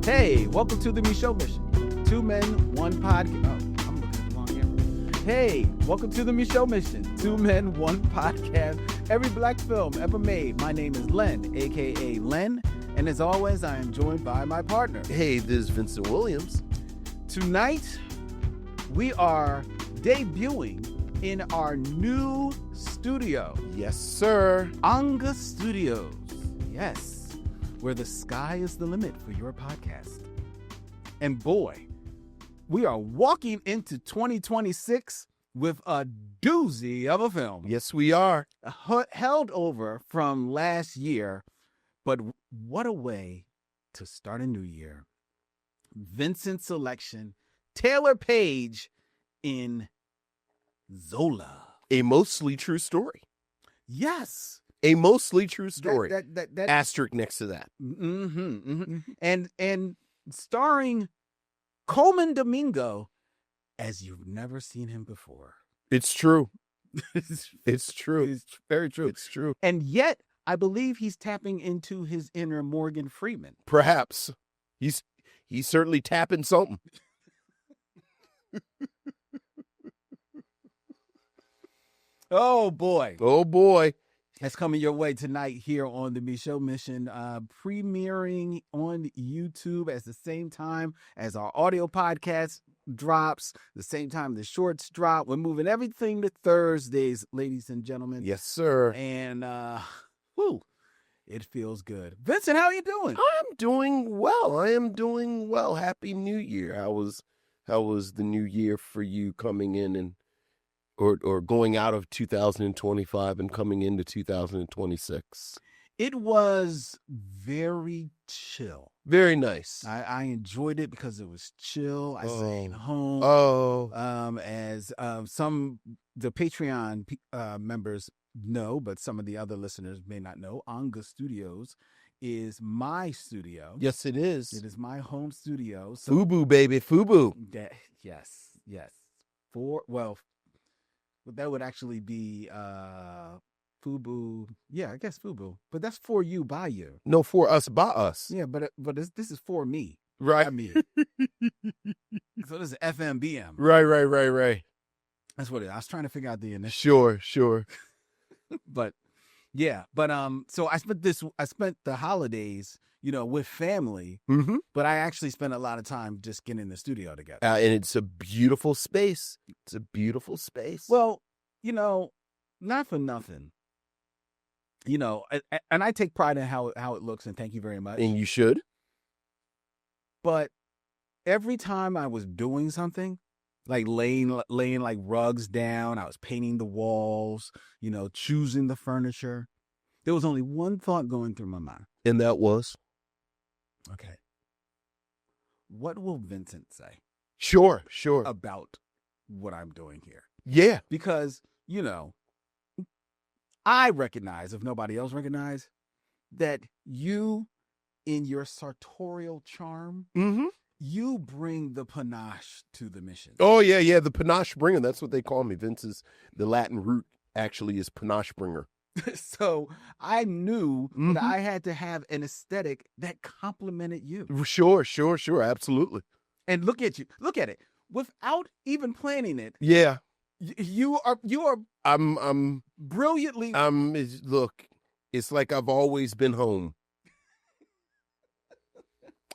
Hey, welcome to the Micheaux Mission. 2 men, 1 podcast. Oh, I'm looking at the wrong camera. Hey, welcome to the Micheaux Mission. 2 men, 1 podcast. Every black film ever made. My name is Len, a.k.a. Len. And as always, I am joined by my partner. Hey, this is Vincent Williams. Tonight, we are debuting in our new studio. Yes, sir. Anga Studios. Yes. Where the sky is the limit for your podcast. And boy, we are walking into 2026 with a doozy of a film. Yes, we are. Held over from last year, but what a way to start a new year. Vincent's selection, Taylour Paige in Zola. A mostly true story. Yes. A mostly true story. That asterisk next to that. And starring Coleman Domingo as you've never seen him before. It's true. It's true. It's very true. It's true. And yet, I believe he's tapping into his inner Morgan Freeman. Perhaps. He's certainly tapping something. Oh, boy. Oh, boy. That's coming your way tonight here on the Micheaux Mission, premiering on YouTube at the same time as our audio podcast drops, the same time the shorts drop. We're moving everything to Thursdays, ladies and gentlemen. Yes, sir. And, it feels good. Vincent, how are you doing? I'm doing well. I am doing well. Happy New Year. How was the new year for you coming in and or going out of 2025 and coming into 2026? It was very chill. Very nice. I enjoyed it because it was chill. I stayed home. As the Patreon members know, but some of the other listeners may not know, Anga Studios is my studio. Yes, it is. It is my home studio. So FUBU, baby, FUBU. Yes. That would actually be FUBU. Yeah, I guess FUBU. But that's for you, by you. No, for us, by us. Yeah, but this is for me. Right. I mean, so this is FMBM. Right. That's what it is. I was trying to figure out the initial. Sure. But yeah, so I spent the holidays, with family, but I actually spent a lot of time just getting in the studio together. And it's a beautiful space. Well, not for nothing, and I take pride in how it looks, and thank you very much. And you should. But every time I was doing something, like laying like rugs down, I was painting the walls, choosing the furniture, there was only one thought going through my mind. And that was? Okay. What will Vincent say? Sure. About what I'm doing here. Yeah. Because, I recognize, if nobody else recognizes, that you, in your sartorial charm, you bring the panache to the mission. Oh, yeah, the panache bringer. That's what they call me. Vince's, the Latin root actually is panache bringer. So I knew that I had to have an aesthetic that complemented you. Sure, absolutely. And look at it. Without even planning it. Yeah. You are I'm brilliantly. Look, it's like I've always been home.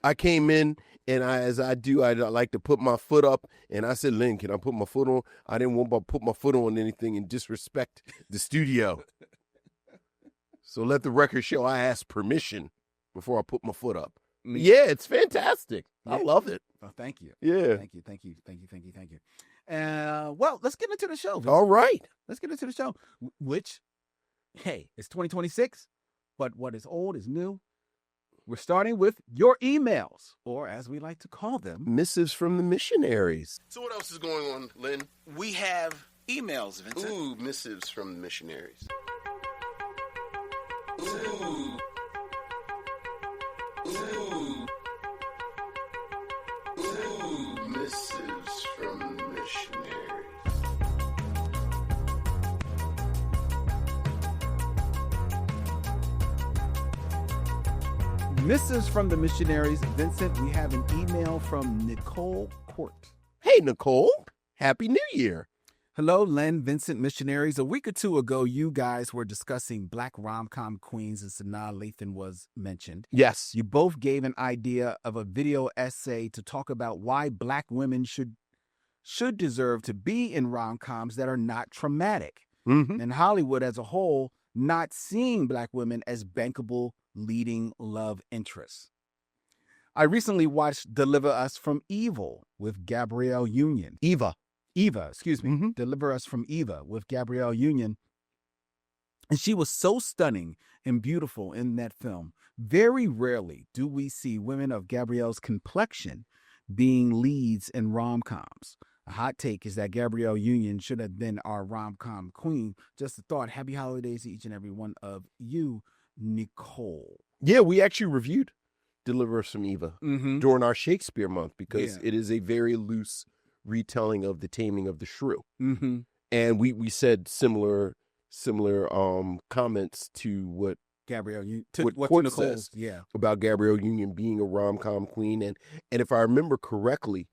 I came in and I like to put my foot up, and I said, "Lynn, can I put my foot on?" I didn't want to put my foot on anything and disrespect the studio. So let the record show I asked permission before I put my foot up. Yeah, it's fantastic. Yeah. I love it. Oh, thank you. Yeah. Thank you. Well, let's get into the show. All right. Let's get into the show, which, hey, it's 2026, but what is old is new. We're starting with your emails, or as we like to call them, missives from the missionaries. So what else is going on, Lynn? We have emails, Vincent. Ooh, missives from the missionaries. Ooh. Missives from the missionaries. Mrs. from the Missionaries, Vincent, we have an email from Nicole Court. Hey, Nicole. Happy New Year. Hello, Len, Vincent, Missionaries. A week or two ago, you guys were discussing black rom-com queens, and Sanaa Lathan was mentioned. Yes. You both gave an idea of a video essay to talk about why black women should deserve to be in rom-coms that are not traumatic. Mm-hmm. And Hollywood as a whole not seeing black women as bankable leading love interests. I recently watched Deliver Us from Evil with Gabrielle Union. Eva, excuse me. Mm-hmm. Deliver Us from Eva with Gabrielle Union. And she was so stunning and beautiful in that film. Very rarely do we see women of Gabrielle's complexion being leads in rom-coms. A hot take is that Gabrielle Union should have been our rom-com queen. Just a thought. Happy holidays to each and every one of you, Nicole. Yeah, we actually reviewed Deliver Us from Eva during our Shakespeare month because Yeah. it is a very loose retelling of The Taming of the Shrew. Mm-hmm. And we said similar comments to what Gabrielle, what what's Court Nicole's? says Yeah. about Gabrielle Union being a rom-com queen. And if I remember correctly,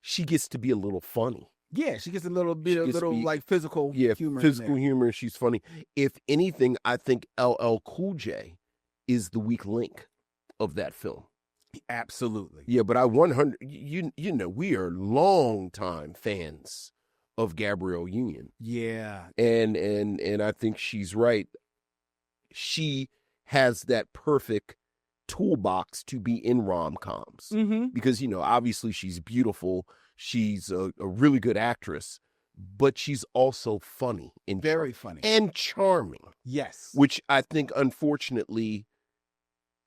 she gets to be a little funny. Yeah, she gets a little bit, She gets to be- like physical humor. Physical in there. humor. She's funny. If anything, I think LL Cool J is the weak link of that film. Absolutely. Yeah, but I 100. You know, we are longtime fans of Gabrielle Union, Yeah. and I think she's right. She has that perfect toolbox to be in rom-coms Mm-hmm. because, you know, obviously she's beautiful. She's a really good actress, but she's also funny and Very funny. and charming, Yes. which I think, unfortunately,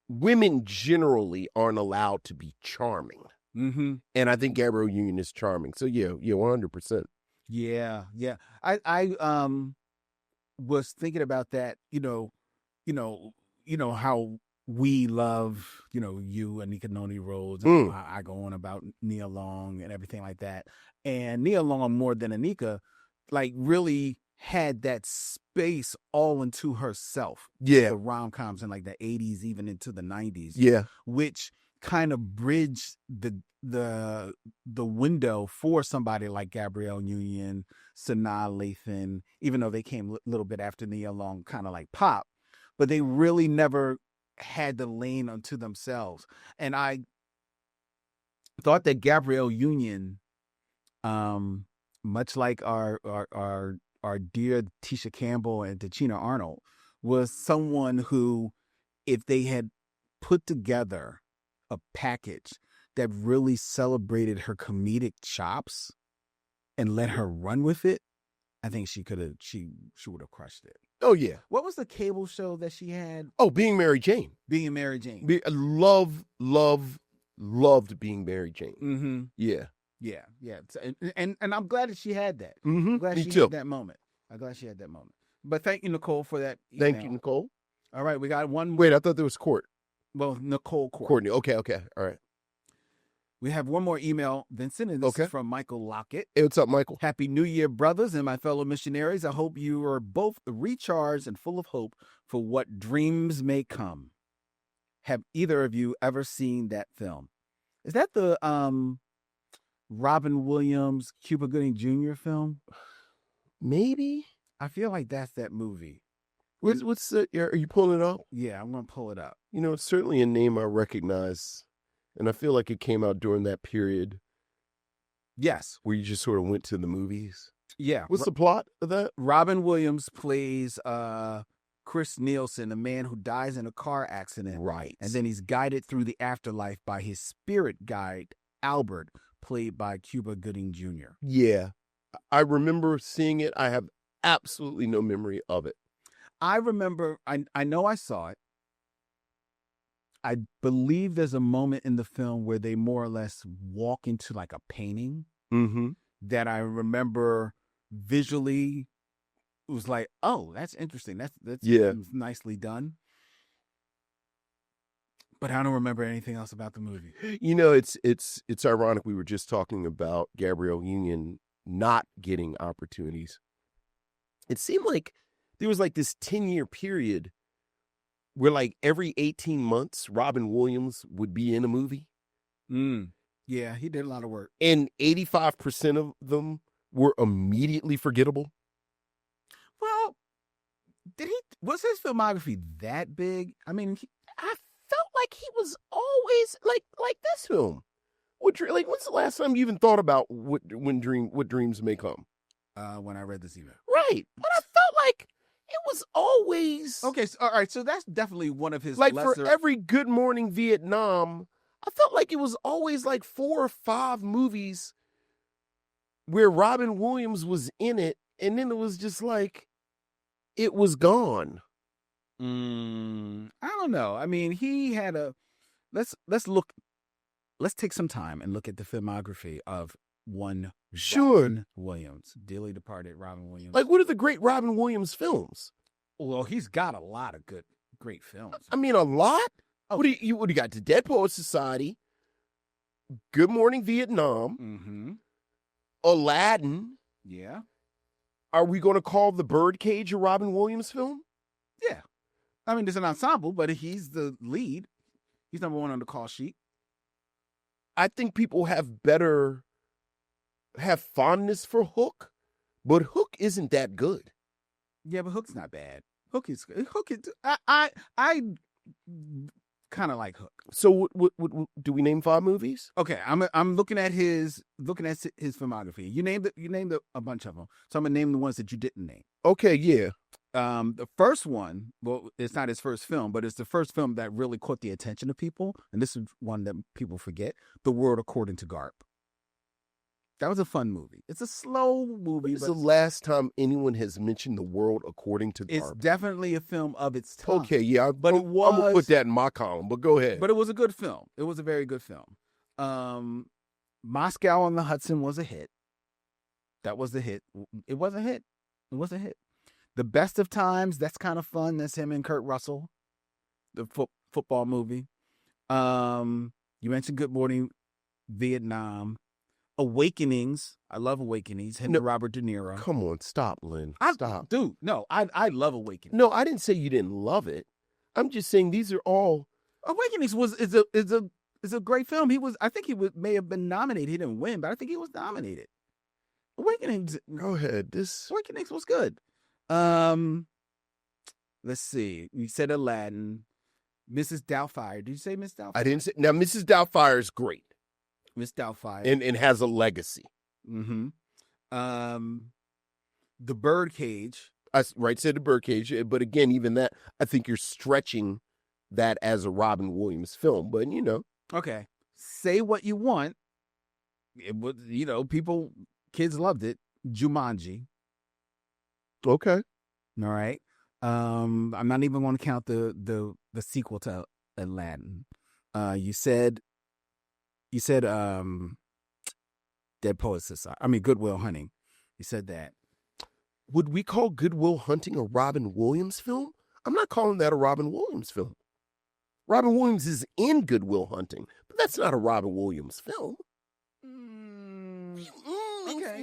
women generally aren't allowed to be charming. Mm-hmm. And I think Gabrielle Union is charming. So yeah, 100%. Yeah. Yeah. I was thinking about that, you know how we love, you, Anika Noni Rhodes, and I go on about Nia Long and everything like that. And Nia Long, more than Anika, like really had that space all into herself. Yeah. The rom-coms in like the 80s, even into the 90s. Yeah. Which kind of bridged the window for somebody like Gabrielle Union, Sanaa Lathan, even though they came a little bit after Nia Long, kind of like pop, but they really never had the lane unto themselves. And I thought that Gabrielle Union, much like our dear Tisha Campbell and Tachina Arnold, was someone who, if they had put together a package that really celebrated her comedic chops and let her run with it, I think she would have crushed it. Oh yeah. What was the cable show that she had? Oh, Being Mary Jane. Being Mary Jane. Loved Being Mary Jane. Mm-hmm. Yeah. Yeah. And I'm glad that she had that. Mm-hmm. I'm glad Me she too. had that moment. I'm glad she had that moment. But thank you, Nicole, for that email. Thank you, Nicole. All right, we got one. Wait, I thought there was Court. Well, Nicole Court. Courtney. Okay. All right. We have one more email, Vincent, and this Okay. is from Michael Lockett. Hey, what's up, Michael? Happy New Year, brothers and my fellow missionaries. I hope you are both recharged and full of hope for what dreams may come. Have either of you ever seen that film? Is that the Robin Williams, Cuba Gooding Jr. film? Maybe. I feel like that's that movie. What's the? Are you pulling it up? Yeah, I'm going to pull it up. You know, it's certainly a name I recognize, and I feel like it came out during that period Yes. where you just sort of went to the movies. Yeah. What's the plot of that? Robin Williams plays Chris Nielsen, a man who dies in a car accident. Right. And then he's guided through the afterlife by his spirit guide, Albert, played by Cuba Gooding Jr. Yeah. I remember seeing it. I have absolutely no memory of it. I remember, I know I saw it. I believe there's a moment in the film where they more or less walk into like a painting Mm-hmm. that I remember visually. It was like, oh, that's interesting. That's Yeah. nicely done. But I don't remember anything else about the movie. You know, it's ironic. We were just talking about Gabrielle Union not getting opportunities. It seemed like there was like this 10-year period where like every 18 months, Robin Williams would be in a movie. Yeah, he did a lot of work. And 85% of them were immediately forgettable. Well, was his filmography that big? I mean, I felt like he was always like this film. When's the last time you even thought about what dreams may come? When I read this email. Right. But I felt like it was always... Okay, so, all right, so that's definitely one of his like lesser... for every Good Morning Vietnam, I felt like it was always like 4 or 5 movies where Robin Williams was in it, and then it was just like, it was gone. I don't know. I mean, he had a... Let's take some time and look at the filmography of one Robin Williams, dearly departed Robin Williams. Like, what are the great Robin Williams films? Well, he's got a lot of great films. I mean, a lot? Oh. What do you got? The Dead Poets Society, Good Morning Vietnam, Aladdin. Yeah. Are we going to call The Birdcage a Robin Williams film? Yeah. I mean, there's an ensemble, but he's the lead. He's number 1 on the call sheet. I think people have fondness for Hook, but Hook isn't that good. Yeah, but Hook's not bad. Hook is I kind of like Hook. So what do we name 5 movies? Okay, I'm looking at his filmography. You named a bunch of them. So I'm gonna name the ones that you didn't name. Okay, yeah. The first one, well, it's not his first film, but it's the first film that really caught the attention of people, and this is one that people forget: The World According to Garp. That was a fun movie. It's a slow movie. When's the last time anyone has mentioned The World According to Garp? It's definitely a film of its time. Okay, yeah, I'm going to put that in my column, but go ahead. But it was a good film. It was a very good film. Moscow on the Hudson was a hit. That was the hit. It was a hit. It was a hit. The Best of Times, that's kind of fun. That's him and Kurt Russell, the football movie. You mentioned Good Morning Vietnam. Awakenings. I love Awakenings. Him and Robert De Niro. Come on, stop, Lynn. Stop. Dude, no, I love Awakenings. No, I didn't say you didn't love it. I'm just saying these are all... Awakenings is a great film. I think he may have been nominated. He didn't win, but I think he was nominated. Awakenings. Go ahead. Awakenings was good. Let's see. You said Aladdin. Mrs. Doubtfire. Did you say Miss Doubtfire? I didn't say... Now, Mrs. Doubtfire is great. Miss Doubtfire. And has a legacy. The Birdcage. I said The Birdcage. But again, even that, I think you're stretching that as a Robin Williams film. But, you know. Okay. Say What You Want. It was, kids loved it. Jumanji. Okay. All right. I'm not even going to count the sequel to Aladdin. You said Dead Poets Society. I mean, Good Will Hunting. You said that. Would we call Good Will Hunting a Robin Williams film? I'm not calling that a Robin Williams film. Robin Williams is in Good Will Hunting, but that's not a Robin Williams film.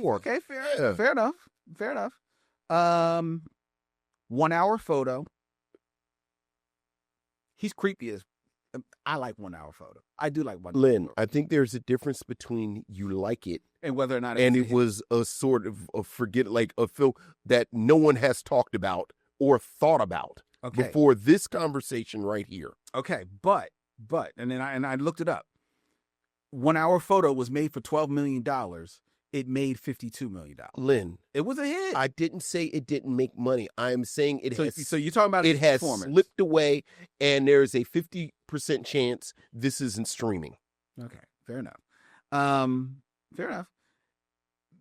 Okay, fair enough. 1 Hour Photo. He's creepy as... I like 1 Hour Photo. I do like 1 Hour Lynn, Photo. I think there's a difference between you like it and whether or not it was a sort of a film that no one has talked about or thought about before this conversation right here. Okay, but and then I looked it up. 1 Hour Photo was made for $12 million. It made $52 million. Lynn, it was a hit. I didn't say it didn't make money. I am saying it has. So you're talking about it has slipped away, and there's a 50% chance this isn't streaming. Okay, fair enough.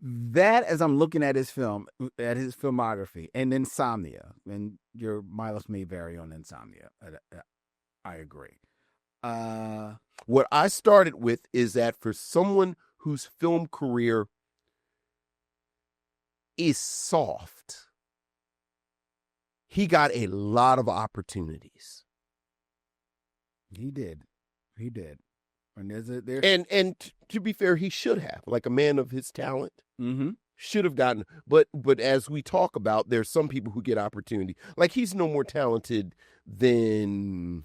That, as I'm looking at his filmography, and Insomnia, and your mileage may vary on Insomnia. I agree. What I started with is that for someone whose film career is soft, he got a lot of opportunities. He did. And and to be fair, he should have, like a man of his talent. Mm-hmm. should have gotten, but as we talk about, there's some people who get opportunity. Like, he's no more talented than,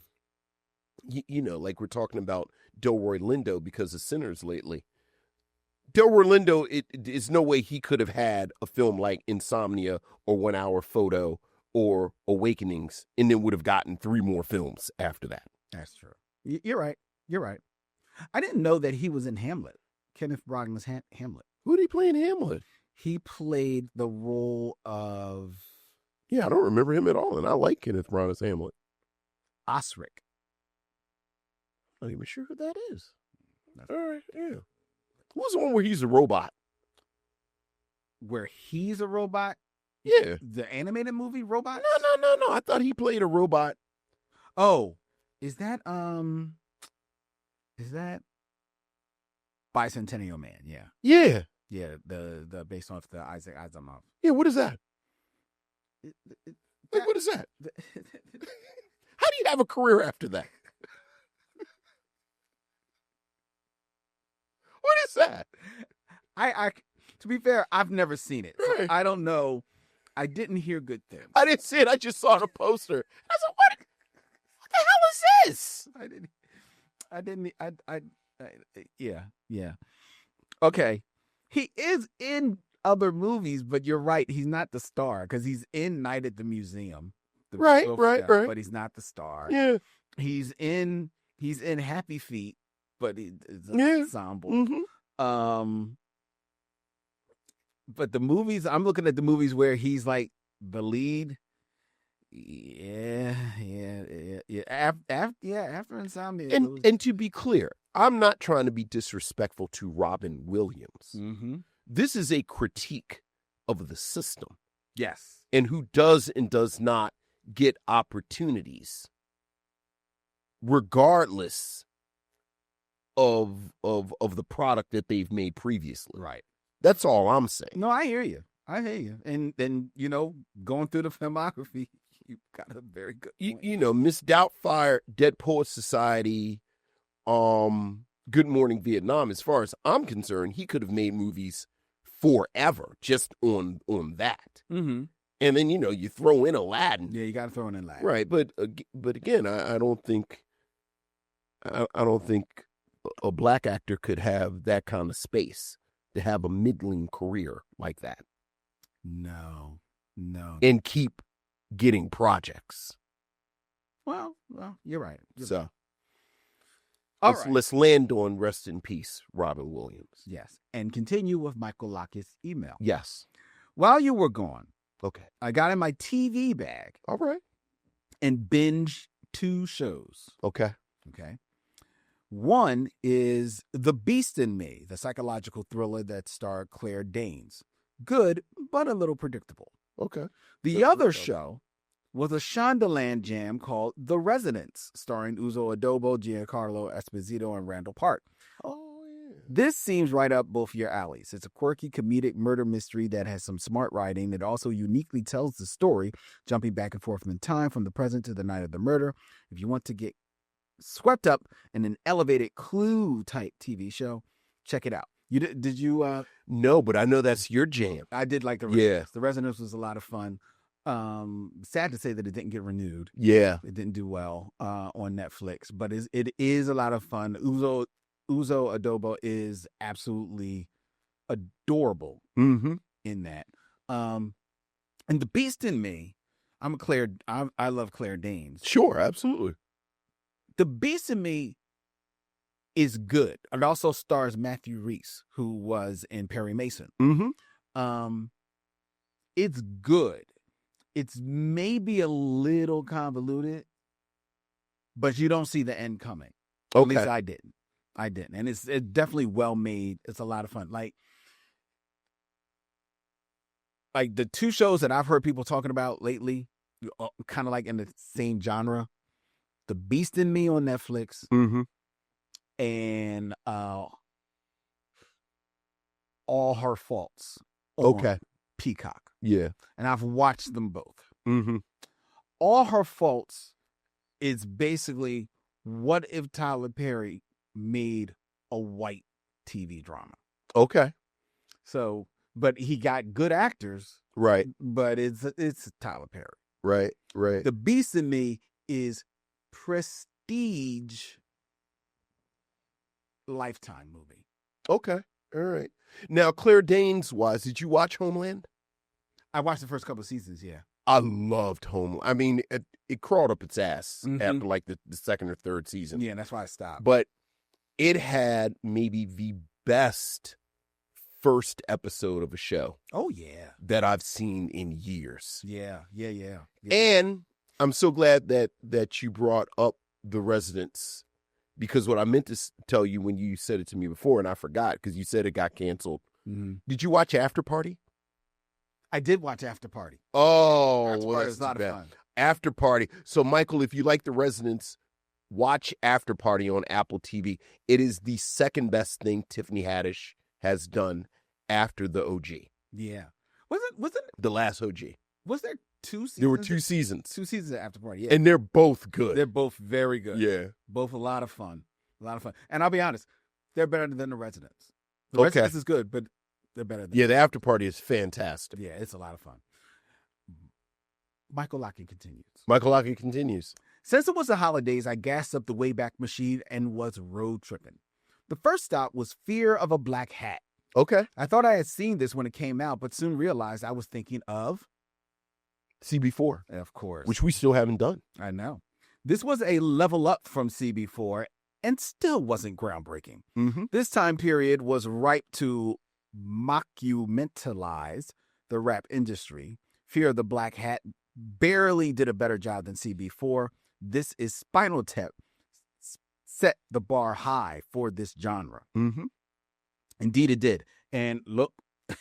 like we're talking about Delroy Lindo because of Sinners lately. Delroy Lindo, it is no way he could have had a film like Insomnia or 1 Hour Photo or Awakenings and then would have gotten 3 more films after that. That's true. You're right. You're right. I didn't know that he was in Hamlet. Kenneth Branagh's Hamlet. Who did he play in Hamlet? He played the role of... Yeah, I don't remember him at all, and I like Kenneth Branagh's Hamlet. Osric. I'm not even sure who that is. That's all right, yeah. Who's the one where he's a robot? Where he's a robot? Yeah. The animated movie Robot? No. I thought he played a robot. Oh, is that Bicentennial Man? Yeah. Yeah. Yeah, the based off the Isaac Asimov. Yeah, what is that? What is that? How do you have a career after that? What is that? I to be fair, I've never seen it. So Right. I don't know. I didn't hear good things. I didn't see it. I just saw the poster. I said, what the hell is this? Yeah. Okay. He is in other movies, but you're right. He's not the star because he's in Night at the Museum. Right. But he's not the star. Yeah. He's in Happy Feet, but it's an Yeah. ensemble. Mm-hmm. But the movies, I'm looking at the movies where he's like the lead. Yeah. After Insomnia. And to be clear, I'm not trying to be disrespectful to Robin Williams. Mm-hmm. This is a critique of the system. Yes. And who does and does not get opportunities, regardless of the product that they've made previously. Right. That's all I'm saying. No, I hear you. And going through the filmography, you got a very good point. Miss Doubtfire, Dead Poets Society, Good Morning Vietnam. As far as I'm concerned, he could have made movies forever just on that. Mm-hmm. And then you throw in Aladdin. Yeah, you got to throw in Aladdin. Right, but again, I don't think a black actor could have that kind of space to have a middling career like that. No. And keep getting projects. Well, you're right. Let's land on rest in peace, Robin Williams. Yes. And continue with Michael Locket's email. Yes. While you were gone, okay, I got in my TV bag. All right. And binge 2 shows. Okay. One is The Beast in Me, the psychological thriller that starred Claire Danes. Good, but a little predictable. Okay. The other show was a Shondaland jam called The Residents, starring Uzo Adobo, Giancarlo Esposito, and Randall Park. Oh, yeah. This seems right up both your alleys. It's a quirky comedic murder mystery that has some smart writing. It also uniquely tells the story, jumping back and forth in time from the present to the night of the murder. If you want to get swept up in an elevated Clue-type TV show, check it out. Did you? No, but I know that's your jam. I did like The Residents. Yeah. The Residents was a lot of fun. Sad to say that it didn't get renewed. Yeah. It didn't do well on Netflix, but it is a lot of fun. Uzo Adobo is absolutely adorable in that. And The Beast in Me, I love Claire Danes. Sure, absolutely. The Beast in Me is good. It also stars Matthew Rhys, who was in Perry Mason. Mm-hmm. It's good. It's maybe a little convoluted, but you don't see the end coming. Okay. At least I didn't. And it's definitely well made. It's a lot of fun. Like the 2 shows that I've heard people talking about lately, kind of like in the same genre, The Beast in Me on Netflix, and All Her Faults on Peacock. Yeah. And I've watched them both. Mm-hmm. All Her Faults is basically what if Tyler Perry made a white TV drama. Okay. So but he got good actors. Right. But it's Tyler Perry. Right. The Beast in me is prestige Lifetime movie. Okay. All right. Now, Claire Danes wise, did you watch Homeland? I watched the first couple of seasons, yeah. I loved Homeland. I mean, it crawled up its ass Mhm. after like the second or third season. Yeah, that's why I stopped. But it had maybe the best first episode of a show Oh, yeah. that I've seen in years. Yeah. And I'm so glad that you brought up The Residents, because what I meant to tell you when you said it to me before, and I forgot because you said it got canceled. Mhm. Did you watch After Party? I did watch After Party. Oh, After well, Party that's was a lot too of bad. fun. After Party. So, Michael, if you like The Residents, watch After Party on Apple TV. It is the second best thing Tiffany Haddish has done after the OG. Yeah. Was it? The last OG. Was there 2 seasons? There were 2 seasons. 2 seasons of After Party. Yeah. And they're both good. They're both very good. Yeah. Both a lot of fun. And I'll be honest, they're better than The Residents. The Okay. Residents is good, but they're better than Yeah, the After Party is fantastic. Yeah, it's a lot of fun. Michael Lockett continues. Michael Lockett continues. Since it was the holidays, I gassed up the Wayback Machine and was road tripping. The first stop was Fear of a Black Hat. Okay. I thought I had seen this when it came out, but soon realized I was thinking of, CB4, of course, which we still haven't done. I know. This was a level up from CB4 and still wasn't groundbreaking. Mm-hmm. This time period was ripe to mockumentalize the rap industry. Fear of the Black Hat barely did a better job than CB4. This is Spinal Tap set the bar high for this genre. Mm-hmm. Indeed, it did. And look,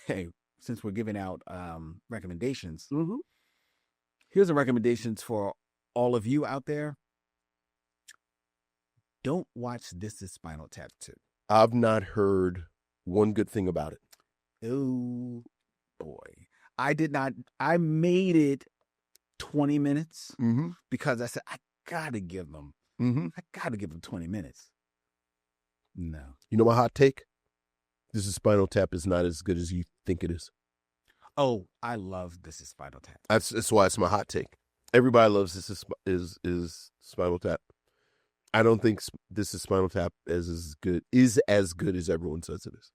hey, since we're giving out recommendations, Mm-hmm. here's the recommendations for all of you out there. Don't watch This Is Spinal Tap 2. I've not heard one good thing about it. Oh, boy. I did not. I made it 20 minutes Mm-hmm. because I said, I got to give them 20 minutes. No. You know my hot take? This is Spinal Tap is not as good as you think it is. Oh, I love This Is Spinal Tap. That's why it's my hot take. Everybody loves This is Spinal Tap. I don't think This is Spinal Tap is as good as everyone says it is.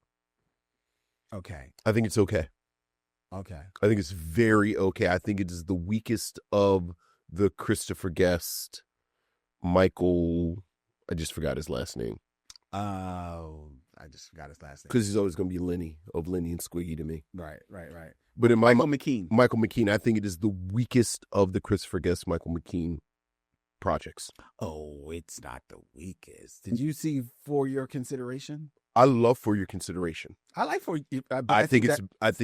Okay. I think it's okay. Okay. I think it's very okay. I think it is the weakest of the Christopher Guest, Michael. I just forgot his last name. Oh, I just forgot his last name. Because he's always going to be Lenny and Squiggy to me. Right. But in Michael McKean. Michael McKean, I think it is the weakest of the Christopher Guest, Michael McKean projects. Oh, it's not the weakest. Did you see For Your Consideration? I love For Your Consideration. I like For You. I think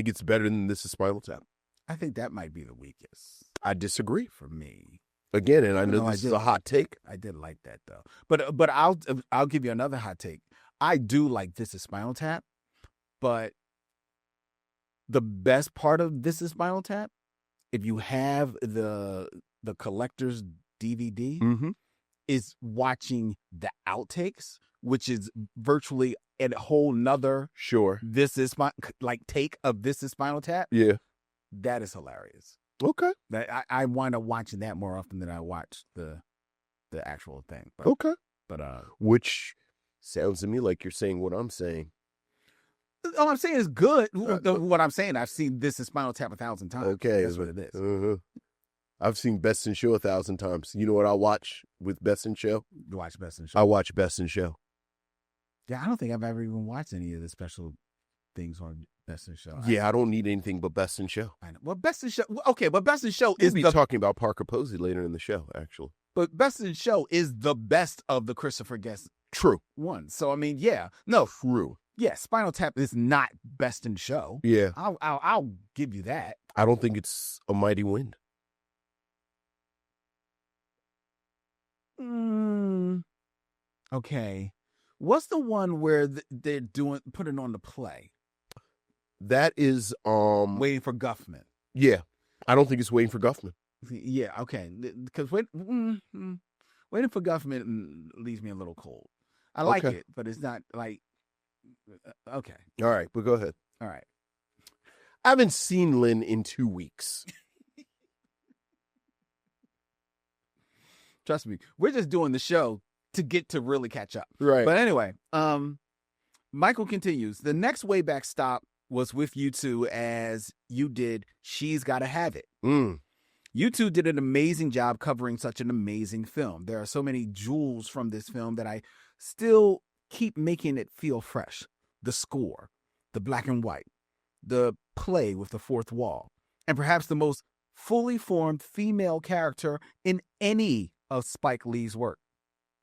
it's better than This is Spinal Tap. I think that might be the weakest I disagree. for me. Again, and I know No, this is a hot take. I did like that though. But I'll give you another hot take. I do like This Is Spinal Tap, but the best part of This Is Spinal Tap, if you have the collector's DVD, Mm-hmm. is watching the outtakes, which is virtually a whole nother Sure. take of This Is Spinal Tap. Yeah. That is hilarious. Okay. That I wind up watching that more often than I watch the actual thing. But, Okay. but Which sounds to me like you're saying what I'm saying. all I'm saying is good. What I'm saying, I've seen This Is Spinal Tap 1,000 times. Okay. That's what it is. Uh-huh. I've seen Best in Show 1,000 times. You know what I watch with Best in Show? You watch Best in Show. I watch Best in Show. Yeah, I don't think I've ever even watched any of the special things on Best in Show. Yeah, I don't need anything but Best in Show. I know. Well, Best in Show. Okay, but Best in Show We'll is be talking about Parker Posey later in the show, actually. But Best in Show is the best of the Christopher Guest True. ones. So I mean, yeah, no, True. yeah, Spinal Tap is not Best in Show. Yeah. I'll give you that. I don't think it's A Mighty Wind. Okay, what's the one where they're putting on the play? That is Waiting for Guffman. Yeah. I don't think it's Waiting for Guffman. Yeah, okay. Because Waiting for Guffman leaves me a little cold. I like Okay. it, but it's not like okay. All right, but go ahead. All right. I haven't seen Lynn in 2 weeks. Trust me, we're just doing the show to get to really catch up. Right. But anyway, Michael continues. The next way back stop was with you two as you did She's Gotta Have It. You two did an amazing job covering such an amazing film. There are so many jewels from this film that I still keep making it feel fresh. The score, the black and white, the play with the fourth wall, and perhaps the most fully formed female character in any of Spike Lee's work.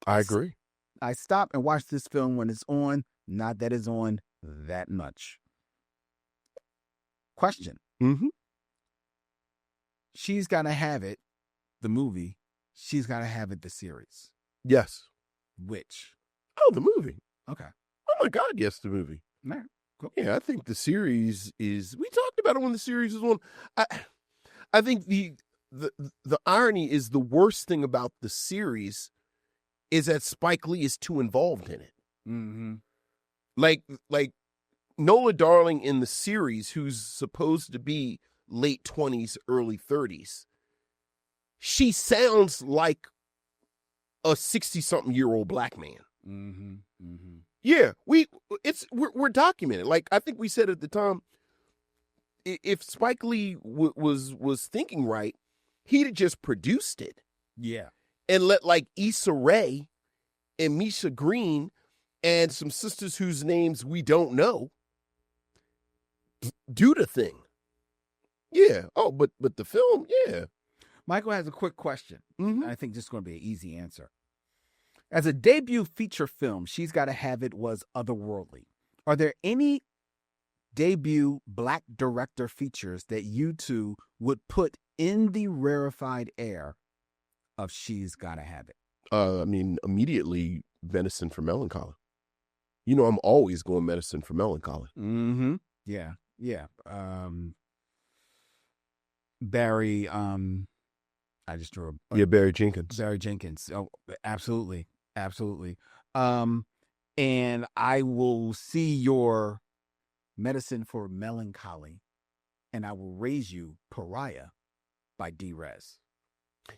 I agree. I stop and watch this film when it's on, not that it's on that much. Question. She's Gotta Have It, the movie. She's Gotta Have It, the series. Yes. Which? Oh, the movie. Okay. Oh my God, yes, the movie. All right. Cool. Yeah, I think the series is. We talked about it when the series was on. I think the irony is the worst thing about the series is that Spike Lee is too involved in it. Mm-hmm. Like Nola Darling in the series, who's supposed to be late 20s, early 30s. She sounds like a 60-something-year-old black man. Mm-hmm. Mm-hmm. Yeah, we're documented. Like I think we said at the time, if Spike Lee was thinking right, he'd have just produced it. Yeah, and let like Issa Rae and Misha Green and some sisters whose names we don't know do the thing. Yeah. Oh, but the film, yeah. Michael has a quick question. Mm-hmm. I think this is going to be an easy answer. As a debut feature film, She's Gotta Have It was otherworldly. Are there any debut black director features that you two would put in the rarefied air of She's Gotta Have It? I mean, immediately, Medicine for Melancholy. You know, I'm always going Medicine for Melancholy. Mm-hmm. Yeah. Yeah. Barry, I just drew a... Barry Jenkins. Barry Jenkins. Oh, absolutely. Absolutely. And I will see your Medicine for Melancholy, and I will raise you Pariah by D-Rez.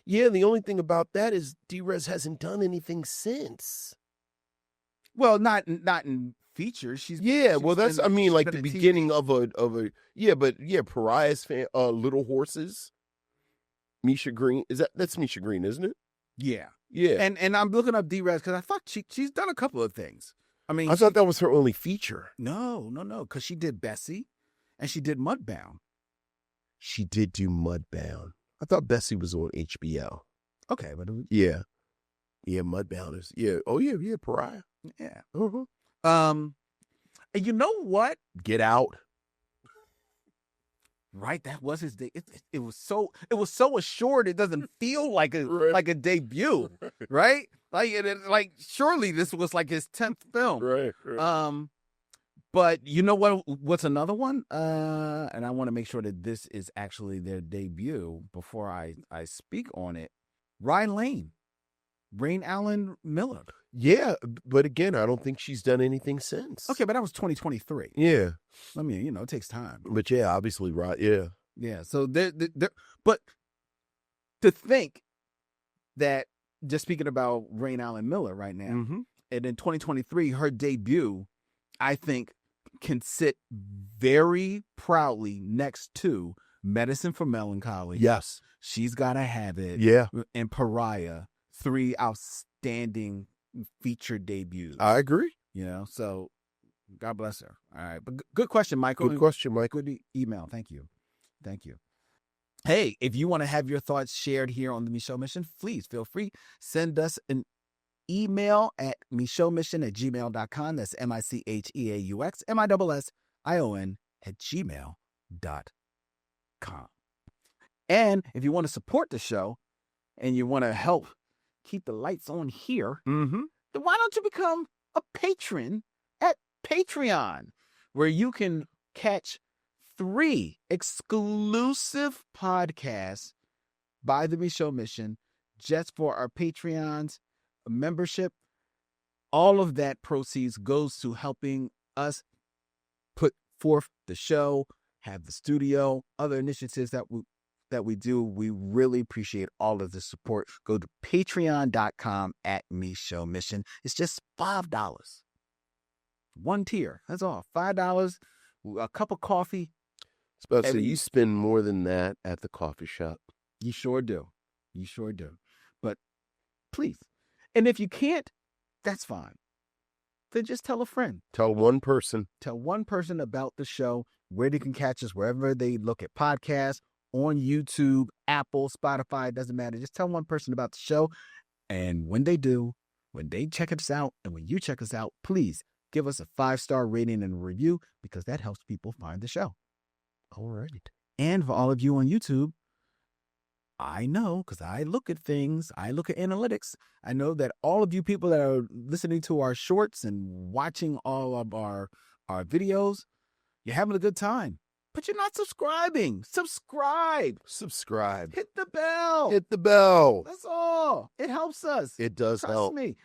Yeah, the only thing about that is D-Rez hasn't done anything since. Well, not in features. She's that's been, I mean like the beginning TV. of a Pariah's fan, Little Horses. Misha Green, that's Misha Green, isn't it? Yeah. Yeah. And I'm looking up D-Rez because I thought she's done a couple of things. I mean, I thought that was her only feature. No, because she did Bessie and she did Mudbound. She did do Mudbound. I thought Bessie was on HBO. Okay, but yeah, Mudbound is Pariah. Yeah. Uh-huh. And you know what? Get Out. Right, that was his day. It was so assured. It doesn't feel like a debut, right? Like surely this was like his 10th film, right. But you know what? What's another one? And I want to make sure that this is actually their debut before I speak on it. Ryan Lane, Rain Allen Miller. Yeah, but again, I don't think she's done anything since. Okay, but that was 2023. Yeah. I mean, it takes time. But yeah, obviously, right, yeah. Yeah, so but to think that, just speaking about Rain Allen Miller right now, mm-hmm. and in 2023, her debut, I think, can sit very proudly next to Medicine for Melancholy. Yes. She's Gotta Have It. Yeah. And Pariah, 3 outstanding feature debuts. I agree. So God bless her. All right. But good question, Michael. Good question, Michael. Good email. Thank you. Hey, if you want to have your thoughts shared here on the Micheaux Mission, please feel free. Send us an email at micheauxmission@gmail.com. That's MICHEAUX MISSION@gmail.com. And if you want to support the show and you want to help keep the lights on here, mm-hmm. then why don't you become a patron at Patreon, where you can catch 3 exclusive podcasts by the Micheaux Mission just for our Patreons membership. All of that proceeds goes to helping us put forth the show, have the studio, other initiatives that we do. We really appreciate all of the support. Go to patreon.com/Micheaux Mission. It's just $5. One tier. That's all. $5, a cup of coffee. So you spend more than that at the coffee shop. You sure do. You sure do. But please. And if you can't, that's fine. Then just tell a friend. Tell one person. Tell one person about the show, where they can catch us, wherever they look at podcasts, on YouTube, Apple, Spotify, it doesn't matter. Just tell one person about the show. And when they do, when they check us out, and when you check us out, please give us a 5-star rating and a review, because that helps people find the show. All right. And for all of you on YouTube, I know, because I look at things, I look at analytics. I know that all of you people that are listening to our shorts and watching all of our videos, you're having a good time. But you're not subscribing. Subscribe. Hit the bell. That's all. It helps us. It does help. Trust me.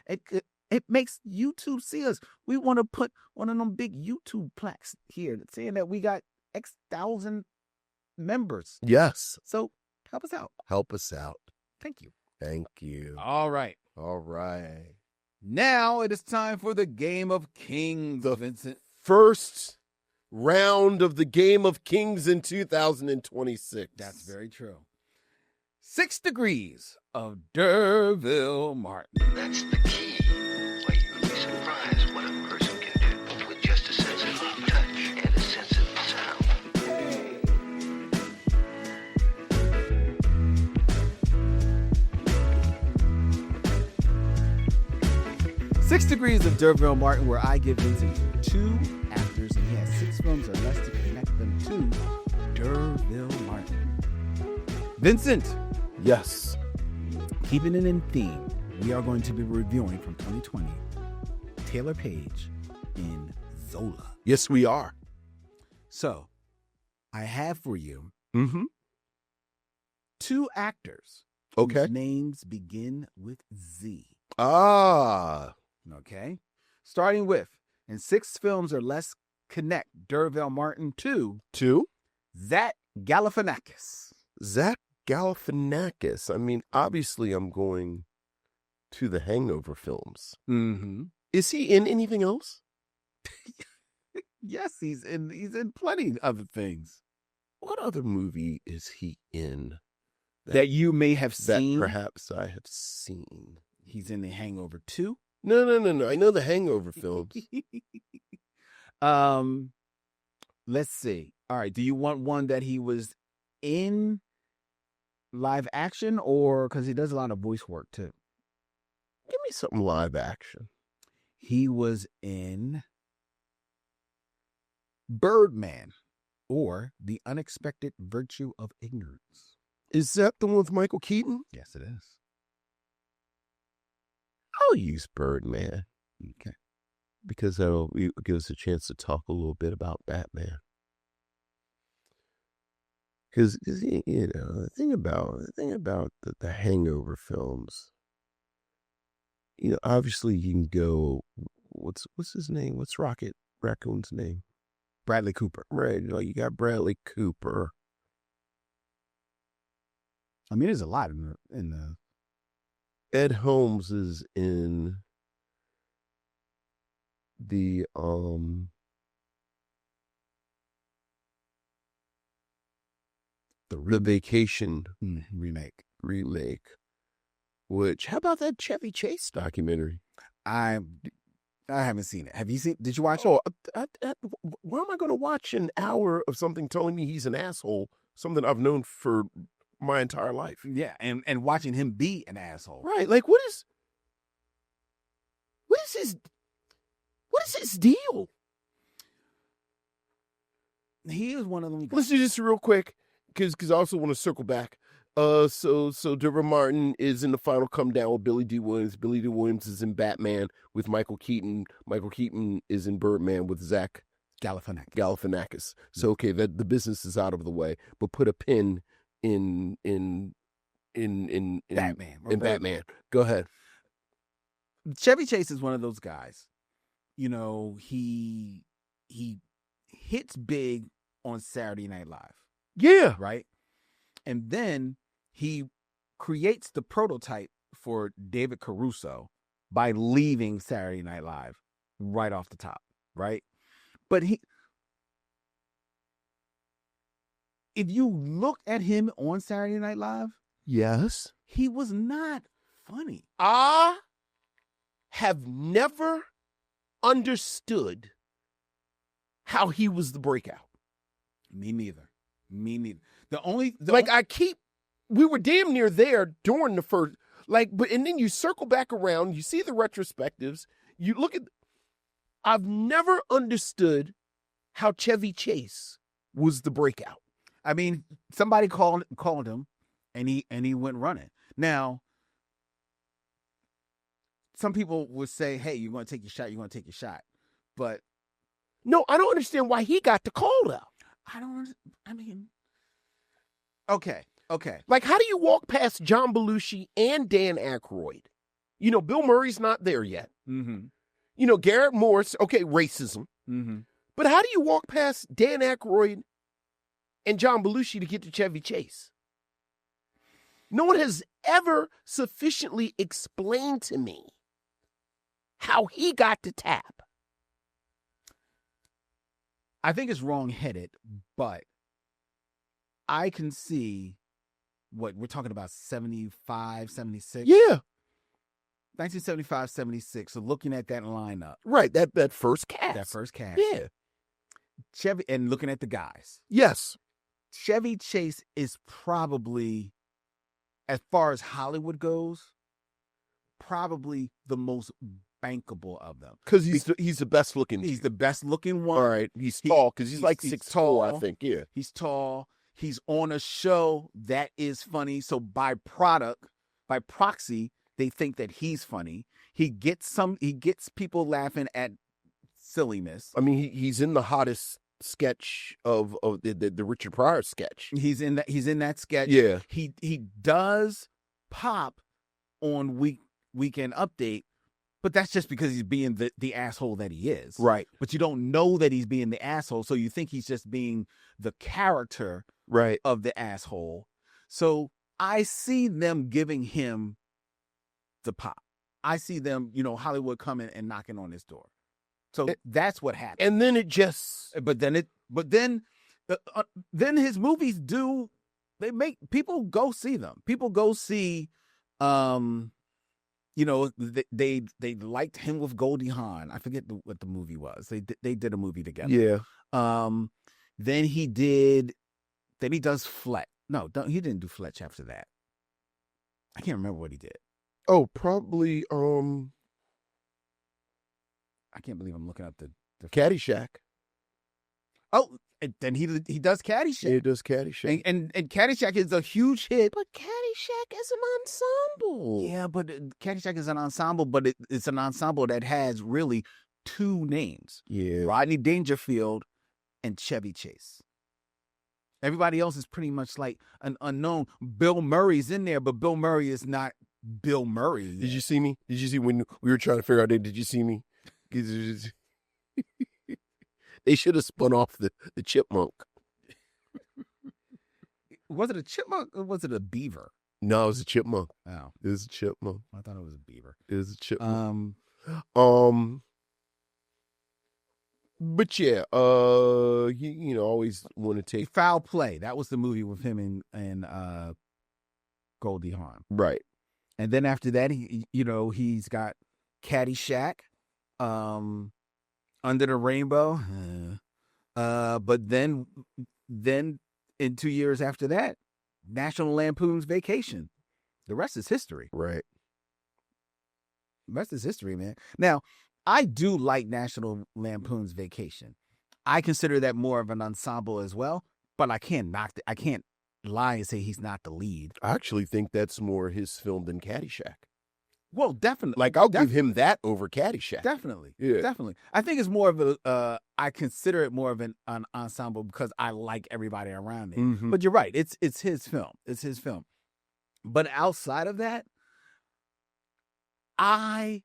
It makes YouTube see us. We want to put one of them big YouTube plaques here saying that we got X thousand members. Yes. So help us out. Thank you. Thank you. All right. Now it is time for the Game of Kings, Vincent. First round of the Game of Kings in 2026. That's very true. 6 Degrees of D'Urville Martin. That's the key. Why, you would be surprised what a person can do with just a sense of touch and a sense of sound. 6 Degrees of D'Urville Martin, where I give Vincent 2 actors, and he has 6 films or less to connect them to D'Urville Martin. Vincent. Yes. Keeping it in theme, we are going to be reviewing from 2020 Taylour Paige in Zola. Yes, we are. So, I have for you 2 actors whose names begin with Z. Ah. Okay. Starting with, in 6 films or less, connect D'Urville Martin to Zach Galifianakis. Zach Galifianakis. I mean, obviously, I'm going to the Hangover films. Mm-hmm. Is he in anything else? Yes, he's in plenty of other things. What other movie is he in that you may have seen? That perhaps I have seen. He's in The Hangover 2. No. I know the Hangover films. Let's see. All right. Do you want one that he was in live action, or because he does a lot of voice work too? Give me something live action. He was in Birdman, or The Unexpected Virtue of Ignorance. Is that the one with Michael Keaton? Yes, it is. I'll use Birdman. Okay. Because that'll give us a chance to talk a little bit about Batman. Because you know, the thing about the Hangover films, you know, obviously you can go, what's his name? What's Rocket Raccoon's name? Bradley Cooper. Right. You know, you got Bradley Cooper. I mean, there's a lot in the. Ed Helms is in the Vacation remake. Which, how about that Chevy Chase documentary? I haven't seen it. Have you seen? Did you watch it? Why am I going to watch an hour of something telling me he's an asshole? Something I've known for my entire life. Yeah, and watching him be an asshole. Right. Like, what is his deal? He is one of them guys. Let's do this real quick, because I also want to circle back. So D'Urville Martin is in the final come down with Billy D. Williams. Billy D. Williams is in Batman with Michael Keaton. Michael Keaton is in Birdman with Zach Galifianakis. So okay, that the business is out of the way, but put a pin in Batman. In Batman. Go ahead. Chevy Chase is one of those guys. You know, he hits big on Saturday Night Live, Yeah. right? And then he creates the prototype for David Caruso by leaving Saturday Night Live right off the top, right? But if you look at him on Saturday Night Live, Yes. he was not funny. I have never understood how he was the breakout. Me neither. We were damn near there during the first, but and then you circle back around, you see the retrospectives, you look at, I've never understood how Chevy Chase was the breakout. I mean, somebody called him, and he went running. Now, some people would say, "Hey, you're going to take your shot. You're going to take your shot," but no, I don't understand why he got the call out. Okay. Like, how do you walk past John Belushi and Dan Aykroyd? Bill Murray's not there yet. Mm-hmm. Garrett Morris, okay, racism. Mm-hmm. But how do you walk past Dan Aykroyd and John Belushi to get to Chevy Chase? No one has ever sufficiently explained to me how he got to tap. I think it's wrong-headed, but I can see what we're talking about, 75, 76? Yeah. 1975, 76. So looking at that lineup. Right, that first cast. That first cast. Yeah. Chevy, and looking at the guys. Yes. Chevy Chase is probably, as far as Hollywood goes, probably the most bankable of them. Because he's the best looking. He's the best looking one. All right. He's tall because he's like 6'4", I think. Yeah. He's tall. He's on a show that is funny. So by proxy, they think that he's funny. He gets people laughing at silliness. I mean, he's in the hottest sketch of the Richard Pryor sketch. He's in that sketch. Yeah. He does pop on Weekend Update, but that's just because he's being the asshole that he is. Right. But you don't know that he's being the asshole, so you think he's just being the character right of the asshole. So I see them giving him the pop. I see them, Hollywood coming and knocking on his door. So that's what happened. And then it just. But then his movies they make people go see them. People go see, they liked him with Goldie Hawn. I forget what the movie was. They did a movie together. Yeah. Then he does Fletch. No, he didn't do Fletch after that. I can't remember what he did. Oh, probably I can't believe I'm looking up the Caddyshack. Oh, and then he does Caddyshack. Yeah, he does Caddyshack. And Caddyshack is a huge hit. But Caddyshack is an ensemble. Yeah, but Caddyshack is an ensemble, but it's an ensemble that has really two names. Yeah. Rodney Dangerfield and Chevy Chase. Everybody else is pretty much like an unknown. Bill Murray's in there, but Bill Murray is not Bill Murray yet. Did you see me? Did you see when we were trying to figure out, did you see me? They should have spun off the chipmunk. Was it a chipmunk or was it a beaver? No, it was a chipmunk. Oh. It was a chipmunk. I thought it was a beaver. It was a chipmunk. But yeah, always want to take Foul Play. That was the movie with him and Goldie Hawn. Right. And then after that, he's got Caddyshack, Under the Rainbow. But then in 2 years after that, National Lampoon's Vacation. The rest is history. Right. The rest is history, man. Now, I do like National Lampoon's Vacation. I consider that more of an ensemble as well, but I can't lie and say he's not the lead. I actually think that's more his film than Caddyshack. Well, definitely. Like, I'll give him that over Caddyshack. Definitely. Yeah. Definitely. I think it's more of I consider it more of an ensemble because I like everybody around it. Mm-hmm. But you're right. It's his film. It's his film. But outside of that, I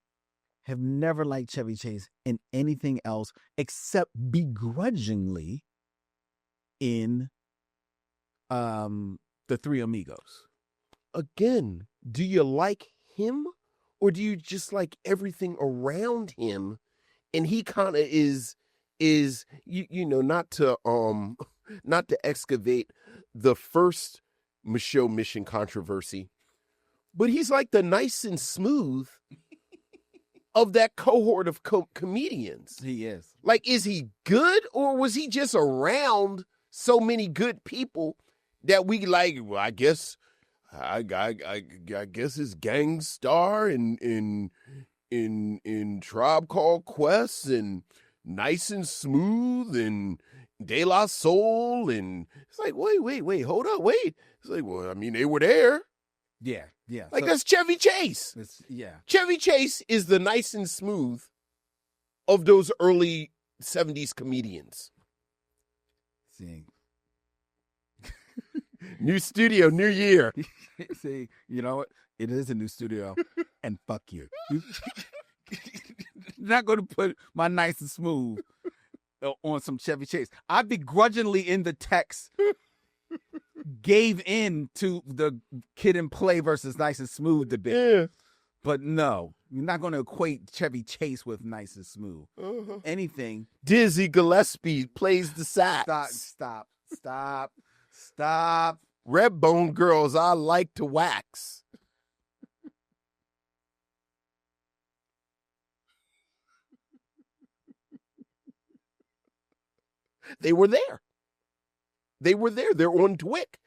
have never liked Chevy Chase in anything else except begrudgingly in The Three Amigos. Again, do you like him or do you just like everything around him? And he kind of is not to excavate the first Micheaux Mission controversy, but he's like the nice and smooth of that cohort of comedians. He is. Like, is he good or was he just around so many good people that we like? Well, I guess his gang star in Tribe Called Quest and Nice and Smooth and De La Soul, and it's like, wait, hold up, wait. It's like, well, I mean, they were there. Yeah. Like, that's Chevy Chase. Chevy Chase is the Nice and Smooth of those early 70s comedians. See. New studio, new year. See, you know what? It is a new studio, and fuck you. Not going to put my Nice and Smooth on some Chevy Chase. I begrudgingly in the text gave in to the Kid and Play versus Nice and Smooth debate. Yeah. But no, you're not going to equate Chevy Chase with Nice and Smooth. Uh-huh. Anything. Dizzy Gillespie plays the sax. Stop. Redbone girls I like to wax. They were there. They're on Dwick.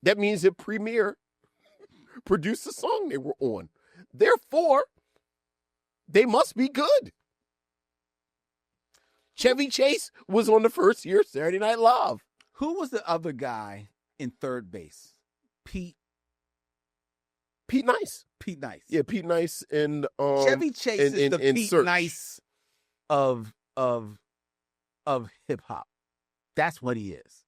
That means that Premiere produced the song they were on. Therefore, they must be good. Chevy Chase was on the first year of Saturday Night Live. Who was the other guy in third base? Pete Nice. Yeah, Pete Nice and Chevy Chase is the Pete Search. Nice of hip hop. That's what he is.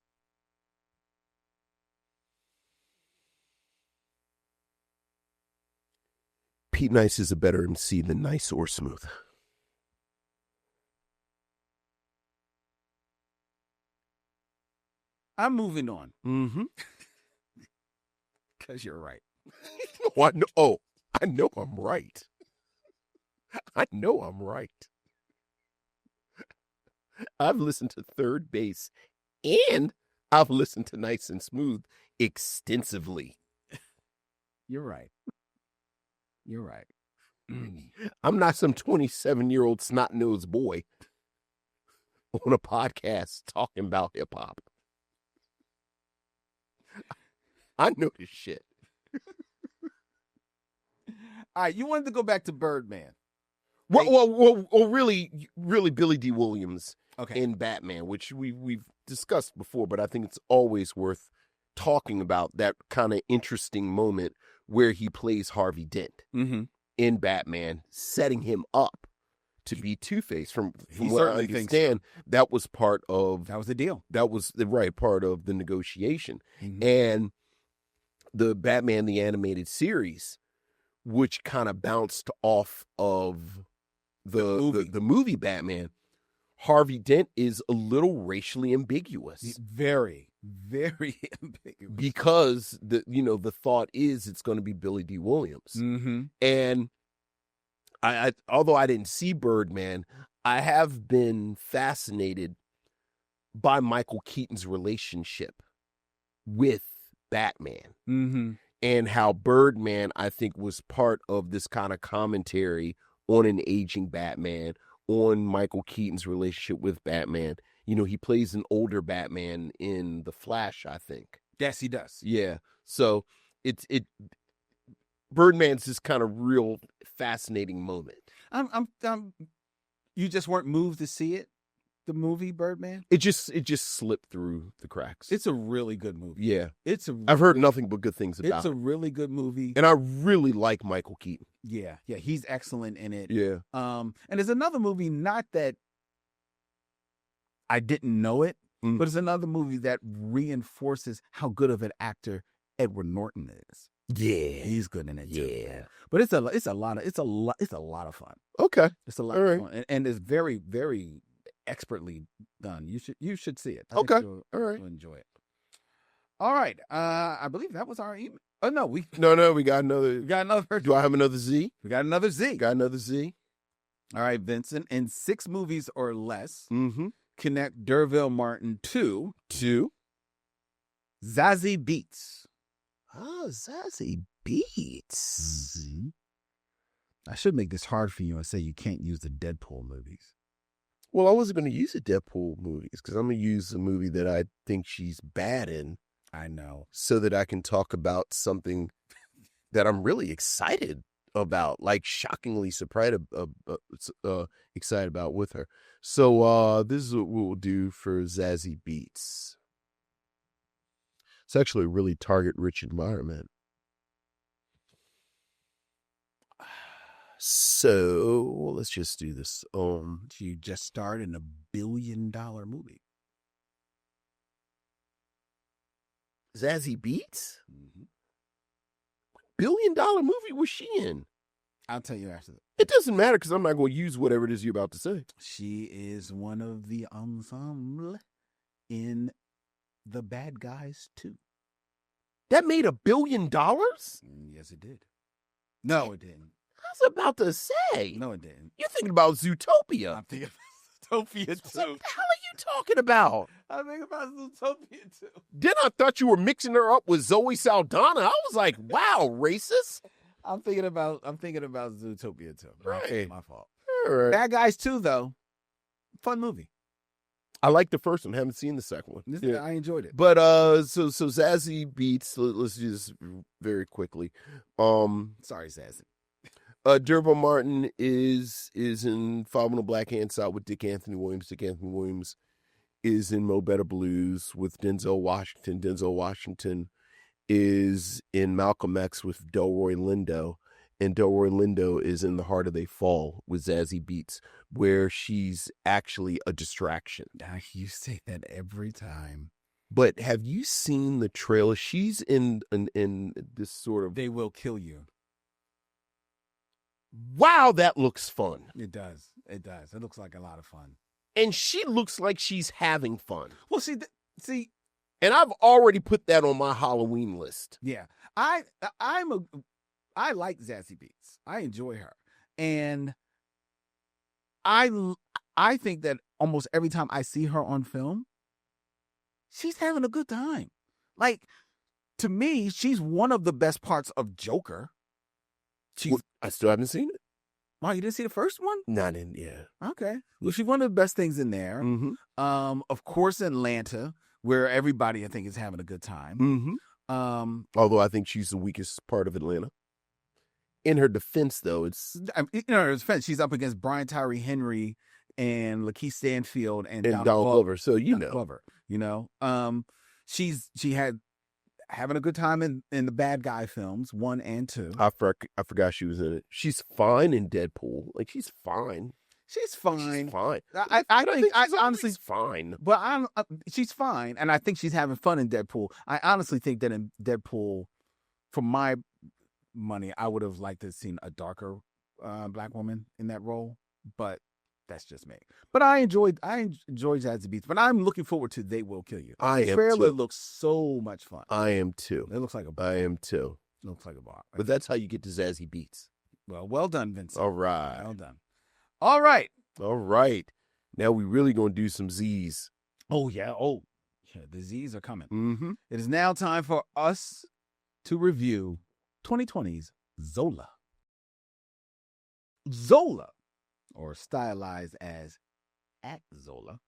Pete Nice is a better MC than Nice or Smooth. I'm moving on. Mm-hmm. Because you're right. I know I'm right. I know I'm right. I've listened to Third Base and I've listened to Nice and Smooth extensively. You're right. I'm not some 27-year-old snot-nosed boy on a podcast talking about hip-hop. I know this shit. All right, you wanted to go back to Birdman. Well, really, Billy D. Williams Okay. in Batman, which we've discussed before, but I think it's always worth talking about that kind of interesting moment where he plays Harvey Dent in Batman, setting him up to be Two-Face. From what I understand, that was part of... That was the deal. That was the right part of the negotiation. And the Batman, the animated series, which kind of bounced off of the movie Batman, Harvey Dent is a little racially ambiguous. Very, very ambiguous. Because the thought is it's going to be Billy D. Williams. And I although I didn't see Birdman, I have been fascinated by Michael Keaton's relationship with Batman. And how Birdman, I think, was part of this kind of commentary on an aging Batman, on Michael Keaton's relationship with Batman. You know, he plays an older Batman in The Flash, I think. Yes, he does. Yeah. So Birdman's this kind of real fascinating moment. You just weren't moved to see it, the movie Birdman? It just slipped through the cracks. It's a really good movie. Yeah. I've heard nothing but good things about it. It's a really good movie. And I really like Michael Keaton. Yeah, he's excellent in it. Yeah. And there's another movie, not that I didn't know it, but it's another movie that reinforces how good of an actor Edward Norton is. Yeah. He's good in it too. Yeah. But it's a lot of fun. Okay. It's a lot All of right. fun. And it's very, very expertly done. You should see it. I Okay. think you'll All right. enjoy it. All right. I believe that was our email. Oh no, we No, we got another. got another. Do I have another Z? We got another Z. Got another Z? All right, Vincent. In 6 movies or less, Mm-hmm. connect Derville Martin to 2. Zazie Beetz. Oh, Zazie Beetz. I should make this hard for you and say you can't use the Deadpool movies. Well, I wasn't going to use the Deadpool movies because I'm going to use a movie that I think she's bad in I know. so that I can talk about something that I'm really excited about, like shockingly excited about with her. So this is what we'll do for Zazie Beetz. It's actually a really target-rich environment. So let's just do this. You just starred in $1 billion movie. Zazie Beetz? What $1 billion movie was she in? I'll tell you after that. It doesn't matter because I'm not going to use whatever it is you're about to say. She is one of the ensemble in The Bad Guys 2. That made $1 billion? Yes, it did. No, it didn't. I was about to say. No, it didn't. You're thinking about Zootopia. I'm thinking about Zootopia 2. What the hell are you talking about? I'm thinking about Zootopia 2. Then I thought you were mixing her up with Zoe Saldana. I was like, wow, racist. I'm thinking about Zootopia 2. Right. My fault. All right. Bad Guys 2, though. Fun movie. I like the first one. Haven't seen the second one. Yeah. I enjoyed it. But so Zazie Beetz. Let's do this very quickly. Sorry, Zazie. Derville Martin is in Five on the Black Hand Side with Dick Anthony Williams. Dick Anthony Williams is in Mo Better Blues with Denzel Washington. Denzel Washington is in Malcolm X with Delroy Lindo. And Delroy Lindo is in The Harder They Fall with Zazie Beetz, where she's actually a distraction. You say that every time. But have you seen the trailer? She's in this sort of... They Will Kill You. Wow, that looks fun. It does. It does. It looks like a lot of fun. And she looks like she's having fun. Well, see, And I've already put that on my Halloween list. yeah, I like Zazie Beetz. I enjoy her, and I think that almost every time I see her on film, she's having a good time. Like, to me, she's one of the best parts of Joker. I still haven't seen it. Oh, you didn't see the first one? Not in, yeah. Okay. Well, she's one of the best things in there. Mm-hmm. Of course, Atlanta, where everybody, I think, is having a good time. Mm-hmm. Although I think she's the weakest part of Atlanta. In her defense, though, it's... In her defense, she's up against Brian Tyree Henry and Lakeith Stanfield and Donald Glover. So, Glover, she had having a good time in the bad guy films 1 and 2. I forgot she was in it. She's fine in Deadpool. Like, she's fine. She's fine. She's fine. I think honestly fine. But she's fine, and I think she's having fun in Deadpool. I honestly think that in Deadpool, for my money, I would have liked to have seen a darker black woman in that role, but that's just me. But I enjoyed Zazie Beetz, but I'm looking forward to They Will Kill You. I am too. The trailer too. looks so much fun. I am too. It looks like a bar. I am too. It looks like a bar. But that's how you get to Zazie Beetz. Well done, Vincent. All right. Well done. All right. All right. Now we really going to do some Z's. Oh, yeah. The Z's are coming. Mm-hmm. It is now time for us to review 2020's Zola. Zola, or stylized as Act Zola,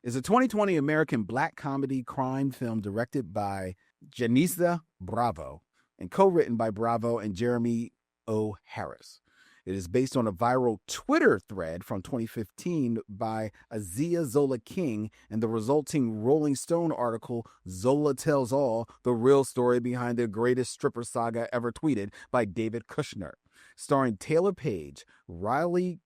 is a 2020 American black comedy crime film directed by Janissa Bravo and co-written by Bravo and Jeremy O. Harris. It is based on a viral Twitter thread from 2015 by Azia Zola King and the resulting Rolling Stone article, Zola Tells All, the real story behind the greatest stripper saga ever tweeted by David Kushner, starring Taylour Paige, Riley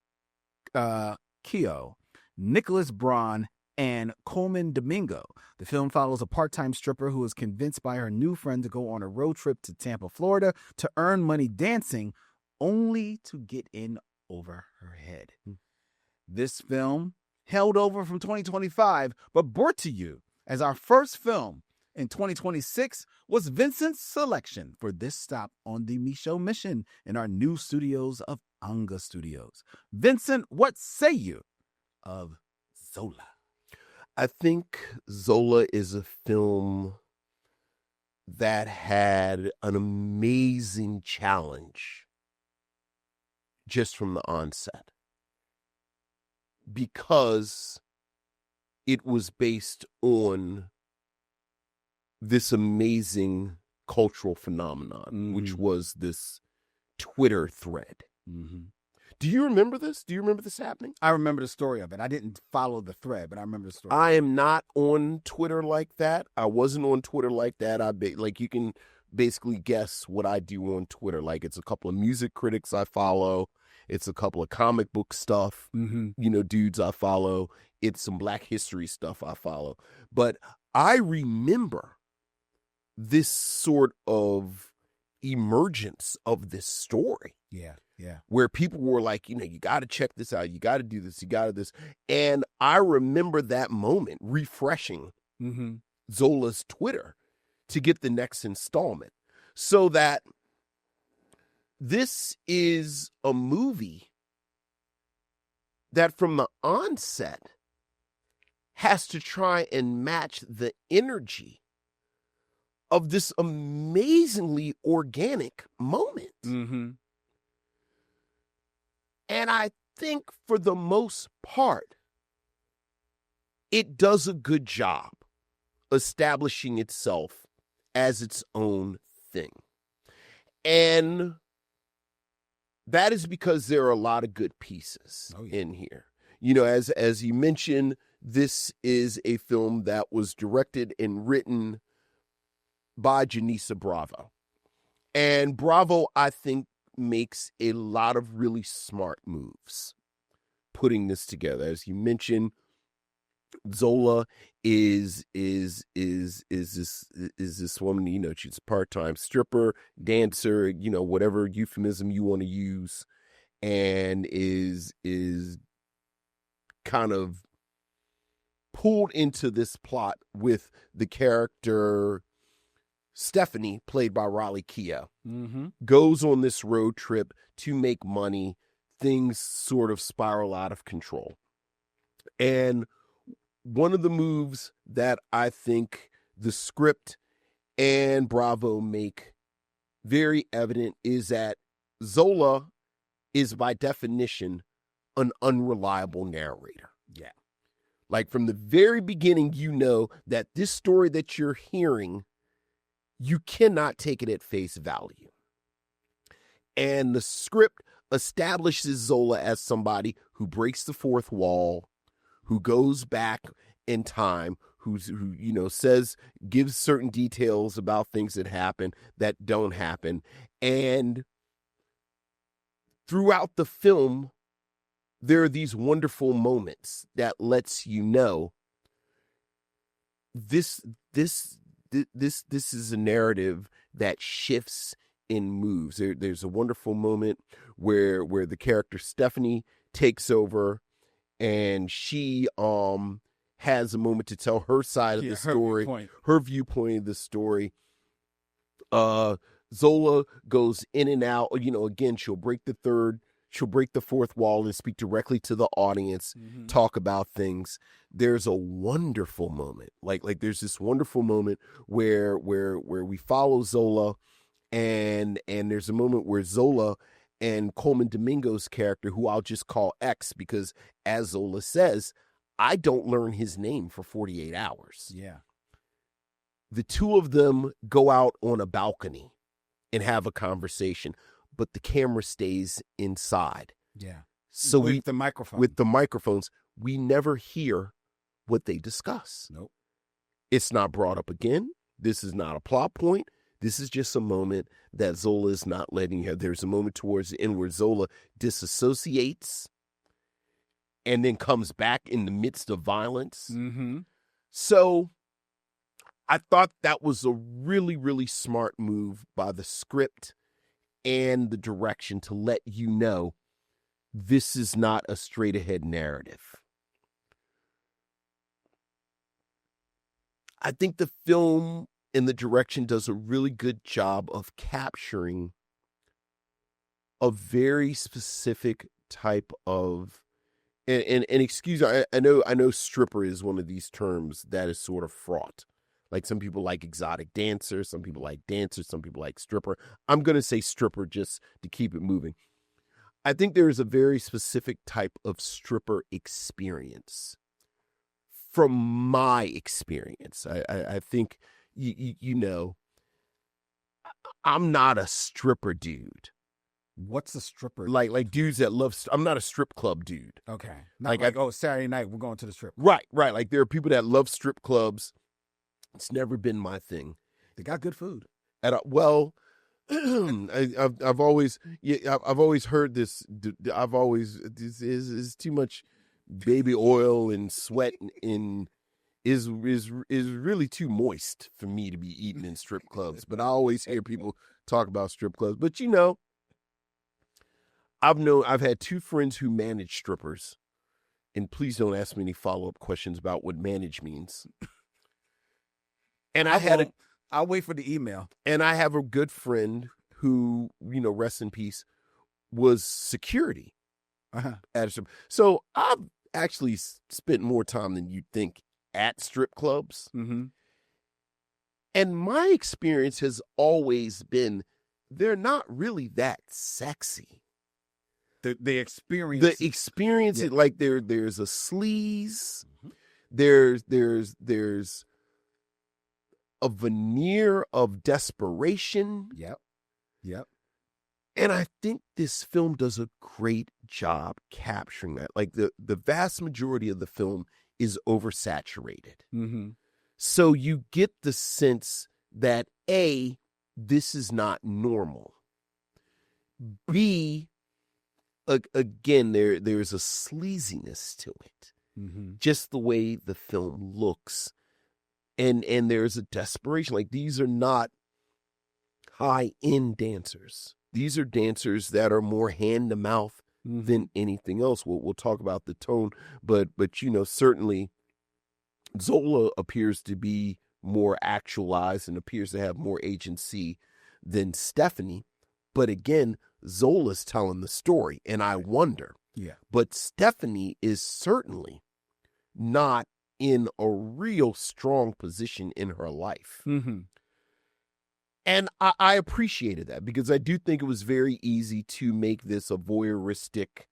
Keough, Nicholas Braun, and Coleman Domingo. The film follows a part-time stripper who is convinced by her new friend to go on a road trip to Tampa, Florida to earn money dancing, only to get in over her head. This film held over from 2025, but brought to you as our first film in 2026 was Vincent's selection for this stop on the Micheaux Mission in our new studios of Anga Studios. Vincent, what say you of Zola? I think Zola is a film that had an amazing challenge just from the onset, because it was based on this amazing cultural phenomenon, which was this Twitter thread. Do you remember this? Do you remember this happening? I remember the story of it. I didn't follow the thread, but I remember the story. I am not on Twitter like that. I wasn't on Twitter like that. Like, you can basically guess what I do on Twitter. Like, it's a couple of music critics I follow. It's a couple of comic book stuff, dudes I follow. It's some Black history stuff I follow. But I remember this sort of emergence of this story. Yeah. Where people were like, you got to check this out. You got to do this. You got to this. And I remember that moment refreshing Zola's Twitter to get the next installment. So that this is a movie that from the onset has to try and match the energy of this amazingly organic moment. And I think for the most part, it does a good job establishing itself as its own thing. And that is because there are a lot of good pieces in here. As you mentioned, this is a film that was directed and written by Janissa Bravo. And Bravo, I think, makes a lot of really smart moves putting this together. As you mentioned, Zola is this woman, she's a part-time stripper, dancer, whatever euphemism you want to use, and is kind of pulled into this plot with the character Stephanie, played by Raleigh Keough, goes on this road trip to make money. Things sort of spiral out of control. And one of the moves that I think the script and Bravo make very evident is that Zola is by definition an unreliable narrator. Yeah. Like, from the very beginning, that this story that you're hearing, you cannot take it at face value. And the script establishes Zola as somebody who breaks the fourth wall, who goes back in time, who gives certain details about things that happen that don't happen. And throughout the film, there are these wonderful moments that lets you know this is a narrative that shifts and moves. There's a wonderful moment where the character Stephanie takes over, and she has a moment to tell her side of the story, her viewpoint of the story. Zola goes in and out. Again, she'll break the fourth wall and speak directly to the audience, talk about things. There's a wonderful moment. Like there's this wonderful moment where we follow Zola, and there's a moment where Zola and Coleman Domingo's character, who I'll just call X, because as Zola says, I don't learn his name for 48 hours. Yeah. The two of them go out on a balcony and have a conversation, but the camera stays inside. Yeah. So with the microphones, we never hear what they discuss. Nope. It's not brought up again. This is not a plot point. This is just a moment that Zola is not letting you have. There's a moment towards the end where Zola disassociates and then comes back in the midst of violence. So I thought that was a really, really smart move by the script and the direction to let you know this is not a straight ahead narrative. I think the film and the direction does a really good job of capturing a very specific type of, and excuse me, I know stripper is one of these terms that is sort of fraught. Like some people like exotic dancers, some people like dancers, some people like stripper. I'm going to say stripper just to keep it moving. I think there is a very specific type of stripper experience from my experience. I think, you know, I'm not a stripper dude. What's a stripper? Like dudes that love, I'm not a strip club dude. Okay. Not like oh, Saturday night, we're going to the strip. Right. Like there are people that love strip clubs. It's never been my thing. They got good food. Well, I've always heard this. This is too much baby oil and sweat and is really too moist for me to be eating in strip clubs. But I always hear people talk about strip clubs. But you know, I've had two friends who manage strippers, and please don't ask me any follow-up questions about what manage means. And I'll wait for the email. And I have a good friend who, you know, rest in peace, was security at a strip. So I've actually spent more time than you'd think at strip clubs. Mm-hmm. And my experience has always been they're not really that sexy. The experience. The experience, yeah. Like there's a sleaze. Mm-hmm. There's a veneer of desperation. Yep. And I think this film does a great job capturing that. Like the vast majority of the film is oversaturated. Mm-hmm. So you get the sense that A, this is not normal. B, again, there's a sleaziness to it. Mm-hmm. Just the way the film looks. And there's a desperation. Like these are not high-end dancers. These are dancers that are more hand-to-mouth than anything else. We'll talk about the tone, but you know, certainly Zola appears to be more actualized and appears to have more agency than Stephanie. But again, Zola's telling the story, and I wonder. Yeah. But Stephanie is certainly not in a real strong position in her life. Mm-hmm. And I appreciated that because I do think it was very easy to make this a voyeuristic,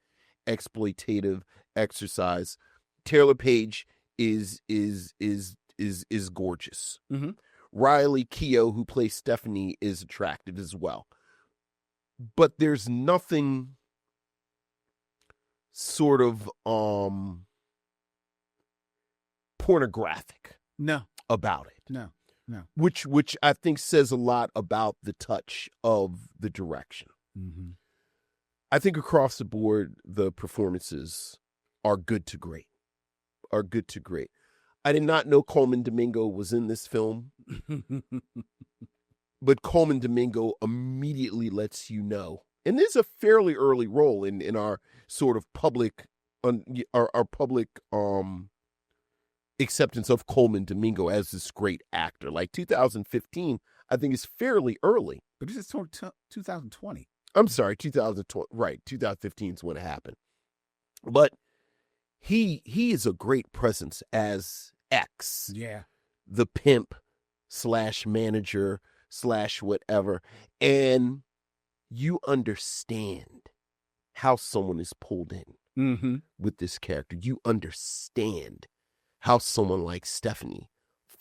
exploitative exercise. Taylour Paige is gorgeous. Mm-hmm. Riley Keough, who plays Stephanie, is attractive as well. But there's nothing sort of pornographic about it. No. Which I think says a lot about the touch of the direction. Mm-hmm. I think across the board, the performances are good to great. I did not know Colman Domingo was in this film. But Colman Domingo immediately lets you know. And this is a fairly early role in our sort of public, our public acceptance of Colman Domingo as this great actor. Like 2015, I think is fairly early. But this is 2020. I'm sorry, 2020. Right, 2015 is when it happened. But he is a great presence as X. Yeah. The pimp / manager / whatever. And you understand how someone is pulled in with this character. You understand how someone like Stephanie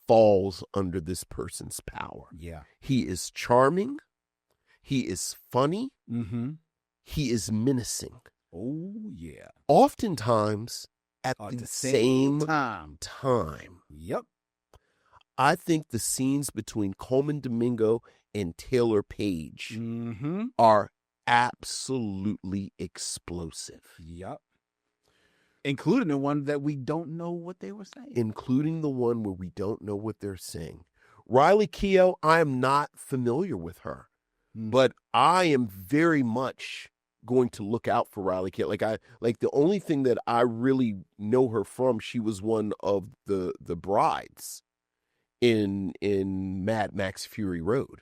falls under this person's power. Yeah. He is charming. He is funny. Mm-hmm. He is menacing. Oh, yeah. Oftentimes at the same time. Yep. I think the scenes between Colman Domingo and Taylour Paige are absolutely explosive. Yep. Including the one that we don't know what they were saying. Including the one where we don't know what they're saying. Riley Keough, I am not familiar with her. But I am very much going to look out for Riley Keough. Like the only thing that I really know her from, she was one of the brides in Mad Max Fury Road.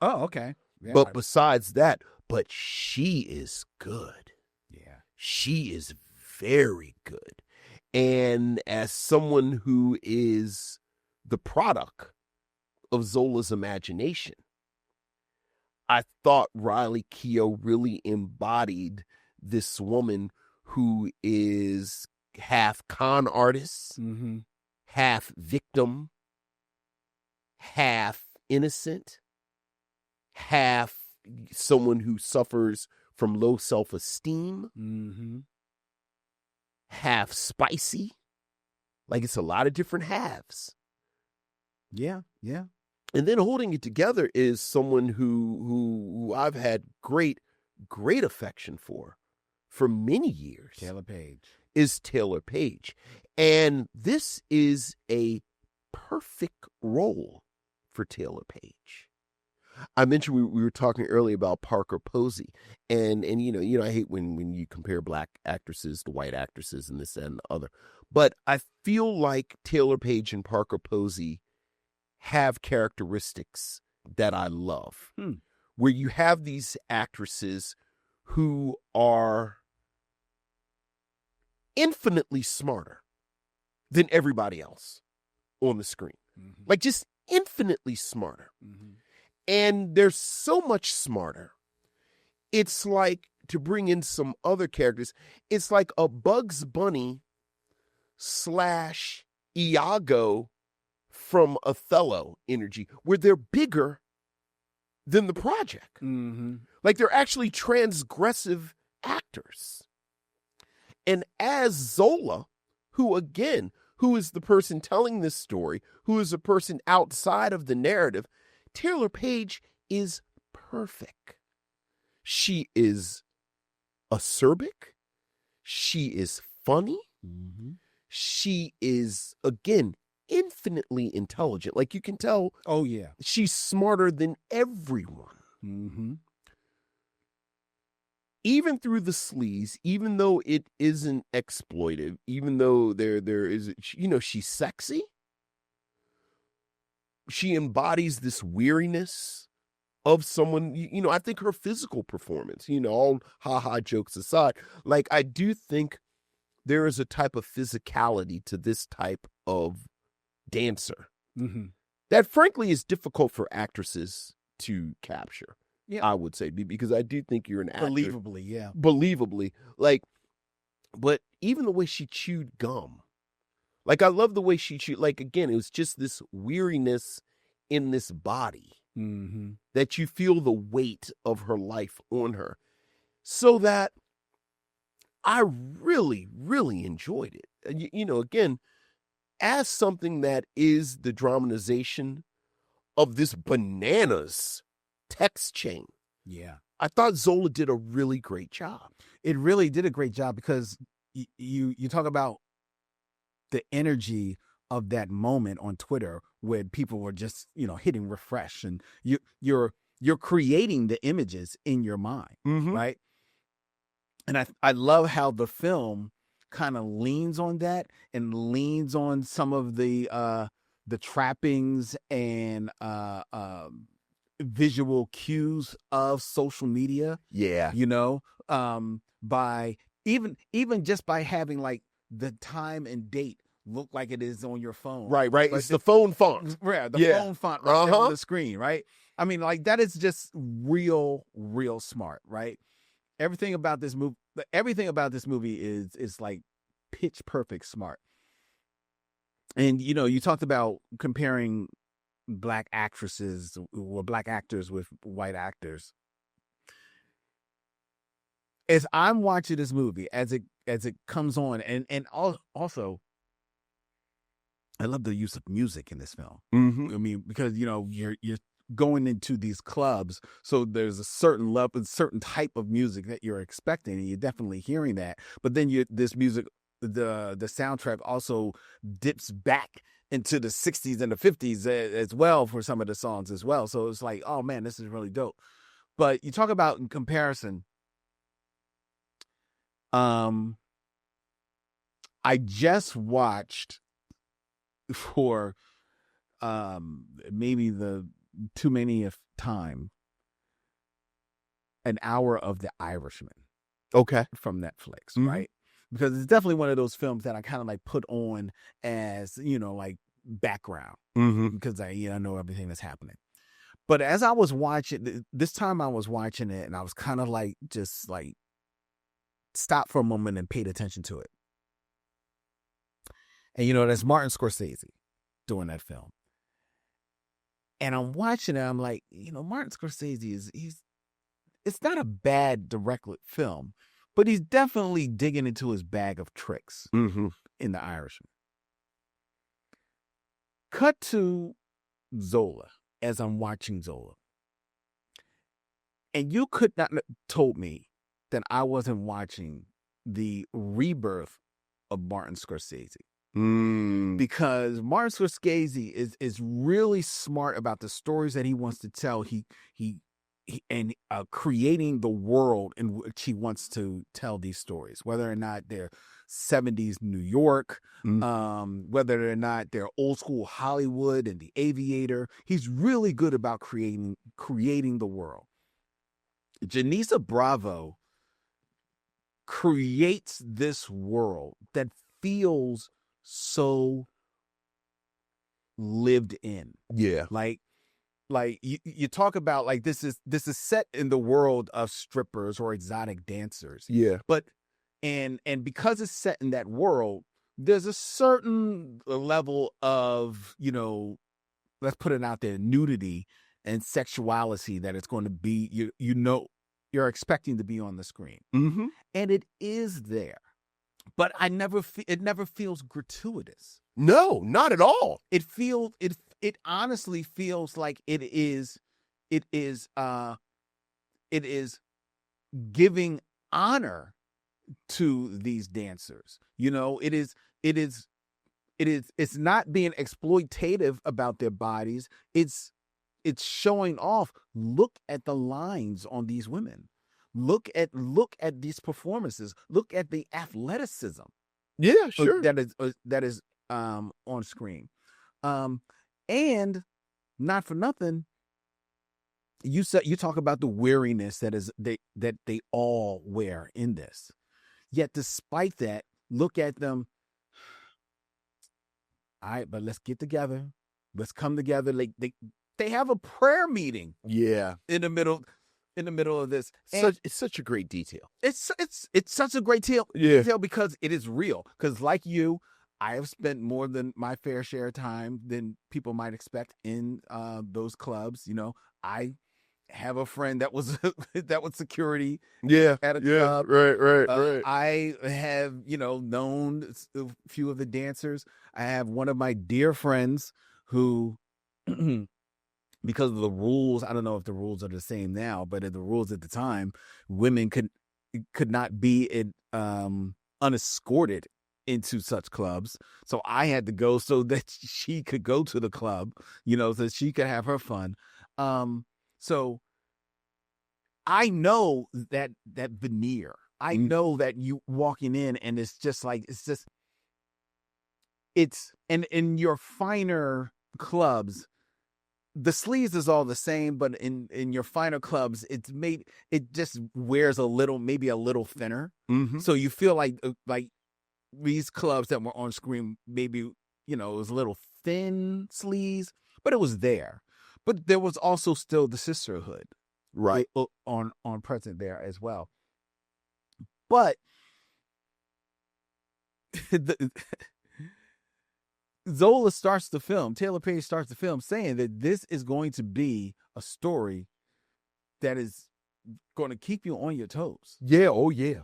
Oh, okay. Yeah. But besides that, but she is good. Yeah. She is very good. And as someone who is the product of Zola's imagination, I thought Riley Keough really embodied this woman who is half con artist, Mm-hmm. half victim, half innocent, half someone who suffers from low self-esteem, Mm-hmm. half spicy. Like, it's a lot of different halves. Yeah. Yeah. And then holding it together is someone who I've had great affection for many years. Taylour Paige. Is Taylour Paige. And this is a perfect role for Taylour Paige. I mentioned we were talking earlier about Parker Posey, and you know I hate when you compare black actresses to white actresses and this and the other, but I feel like Taylour Paige and Parker Posey have characteristics that I love, where you have these actresses who are infinitely smarter than everybody else on the screen, like just infinitely smarter. Mm-hmm. And they're so much smarter. It's like, to bring in some other characters, it's like a Bugs Bunny / Iago from Othello energy, where they're bigger than the project. Mm-hmm. Like, they're actually transgressive actors. And as Zola, who is the person telling this story, who is a person outside of the narrative, Taylour Paige is perfect. She is acerbic. She is funny. Mm-hmm. She is, again, infinitely intelligent. Like, you can tell. Oh, yeah. She's smarter than everyone. Mm-hmm. Even through the sleaze, even though it isn't exploitive, even though there is, she's sexy. She embodies this weariness of someone, I think her physical performance, all ha-ha jokes aside, like, I do think there is a type of physicality to this type of dancer that frankly is difficult for actresses to capture. Yeah, I would say, because I do think you're an actor. Believably. Like, but even the way she chewed gum, like, I love the way she chewed, like, again, it was just this weariness in this body that you feel the weight of her life on her, so that I really, really enjoyed it. Again, as something that is the dramatization of this bananas text chain. Yeah. I thought Zola did a really great job. It really did a great job, because you talk about the energy of that moment on Twitter where people were just, hitting refresh, and you're creating the images in your mind, right? And I love how the film kind of leans on that, and leans on some of the trappings and visual cues of social media. Yeah. By even just by having, like, the time and date look like it is on your phone. Right. Like, it's the phone font. Yeah, the phone font right there on the screen, right? I mean, like, that is just real smart, right? Everything about this movie is like pitch perfect smart. And you talked about comparing black actresses or black actors with white actors. As I'm watching this movie, as it comes on, and also, I love the use of music in this film. I mean, because you're going into these clubs, so there's a certain level, a certain type of music that you're expecting, and you're definitely hearing that. But then this music, the soundtrack also dips back into the 60s and the 50s as well for some of the songs as well. So it's like, oh man, this is really dope. But you talk about in comparison, I just watched for maybe the too many of time, an hour of The Irishman. Okay. From Netflix, Mhm. right? Because it's definitely one of those films that I kind of like put on as, like background Mm-hmm. because I know everything that's happening. But as I was watching, this time I was watching it and I was kind of like, just like stopped for a moment and paid attention to it. And, that's Martin Scorsese doing that film. And I'm watching it, I'm like, Martin Scorsese it's not a bad direct film, but he's definitely digging into his bag of tricks Mm-hmm. in The Irishman. Cut to Zola as I'm watching Zola. And you could not have told me that I wasn't watching the rebirth of Martin Scorsese. Because Martin Scorsese is really smart about the stories that he wants to tell. He creating the world in which he wants to tell these stories, whether or not they're 70s New York, whether or not they're old school Hollywood and The Aviator. He's really good about creating the world. Janisa Bravo creates this world that feels so lived in. Yeah. Like you talk about like this is set in the world of strippers or exotic dancers. Yeah. But and because it's set in that world, there's a certain level of, let's put it out there, nudity and sexuality that it's going to be, you're expecting to be on the screen. Mm-hmm. And it is there. But it never feels gratuitous. No, not at all. It honestly feels like it is giving honor to these dancers. It's not being exploitative about their bodies. It's showing off. Look at the lines on these women. Look at these performances. Look at the athleticism. Yeah, sure. That is on screen. And not for nothing, you talk about the weariness that they all wear in this. Yet despite that, look at them. All right, but let's get together. Let's come together. Like they have a prayer meeting. Yeah. In the middle of this. It's such a great detail. It's such a great detail because it is real. Because like you, I have spent more than my fair share of time than people might expect in those clubs. I have a friend that was security. Yeah. At a club. Right. I have, known a few of the dancers. I have one of my dear friends who, because of the rules, I don't know if the rules are the same now, but the rules at the time, women could not be unescorted into such clubs. So I had to go so that she could go to the club, so she could have her fun. So I know that veneer. I know that you walking in and it's and in your finer clubs, the sleeves is all the same, but in your finer clubs, it just wears maybe a little thinner. Mm-hmm. So you feel like these clubs that were on screen, maybe, it was a little thin sleeves, but it was there. But there was also still the sisterhood, right, on present there as well. But Zola starts the film, Taylour Paige starts the film saying that this is going to be a story that is going to keep you on your toes. Yeah, oh yeah.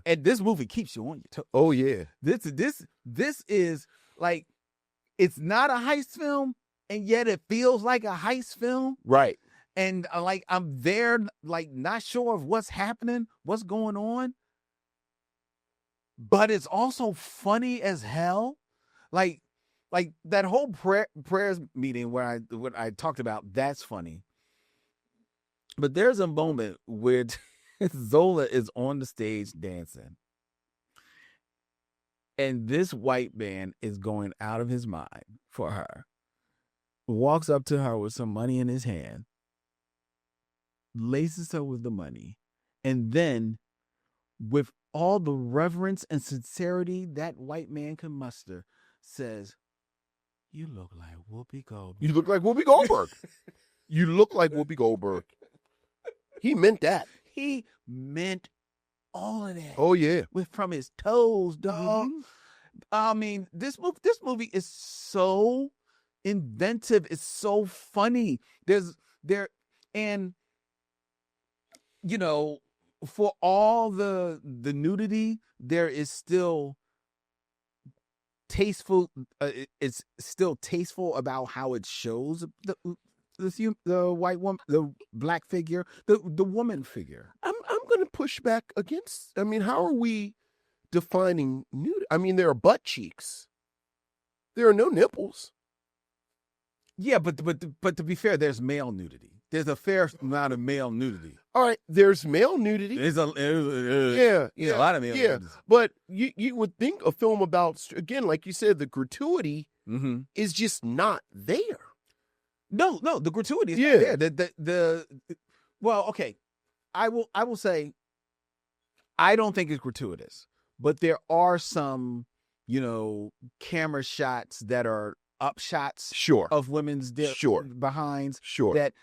And this movie keeps you on your toes. Oh yeah. This is like, it's not a heist film, and yet it feels like a heist film. Right. And I'm there, not sure of what's happening, what's going on. But it's also funny as hell. Like that whole prayers meeting where I talked about, that's funny. But there's a moment where Zola is on the stage dancing. And this white man is going out of his mind for her. walks up to her with some money in his hand, laces her with the money, and then, with all the reverence and sincerity that white man can muster, says, "You look like Whoopi Goldberg." You look like Whoopi Goldberg. You look like Whoopi Goldberg. He meant that. He meant all of that. Oh, yeah. From his toes, dog. Mhm. I mean, this movie is so inventive. It's so funny. And you know, for all the nudity, there is still tasteful. It's still tasteful about how it shows the white woman, the black figure, the woman figure. I'm going to push back against. I mean, how are we defining nude? I mean, there are butt cheeks. There are no nipples. Yeah, but to be fair, there's male nudity. There's a fair amount of male nudity. All right, there's male nudity. There's a lot of male nudity. But you would think a film about, again, like you said, the gratuity Mm-hmm. is just not there. No, the gratuity is Yeah. not there. Well, okay. I will say I don't think it's gratuitous, but there are some, camera shots that are up shots Sure. of women's Sure. behinds Sure. that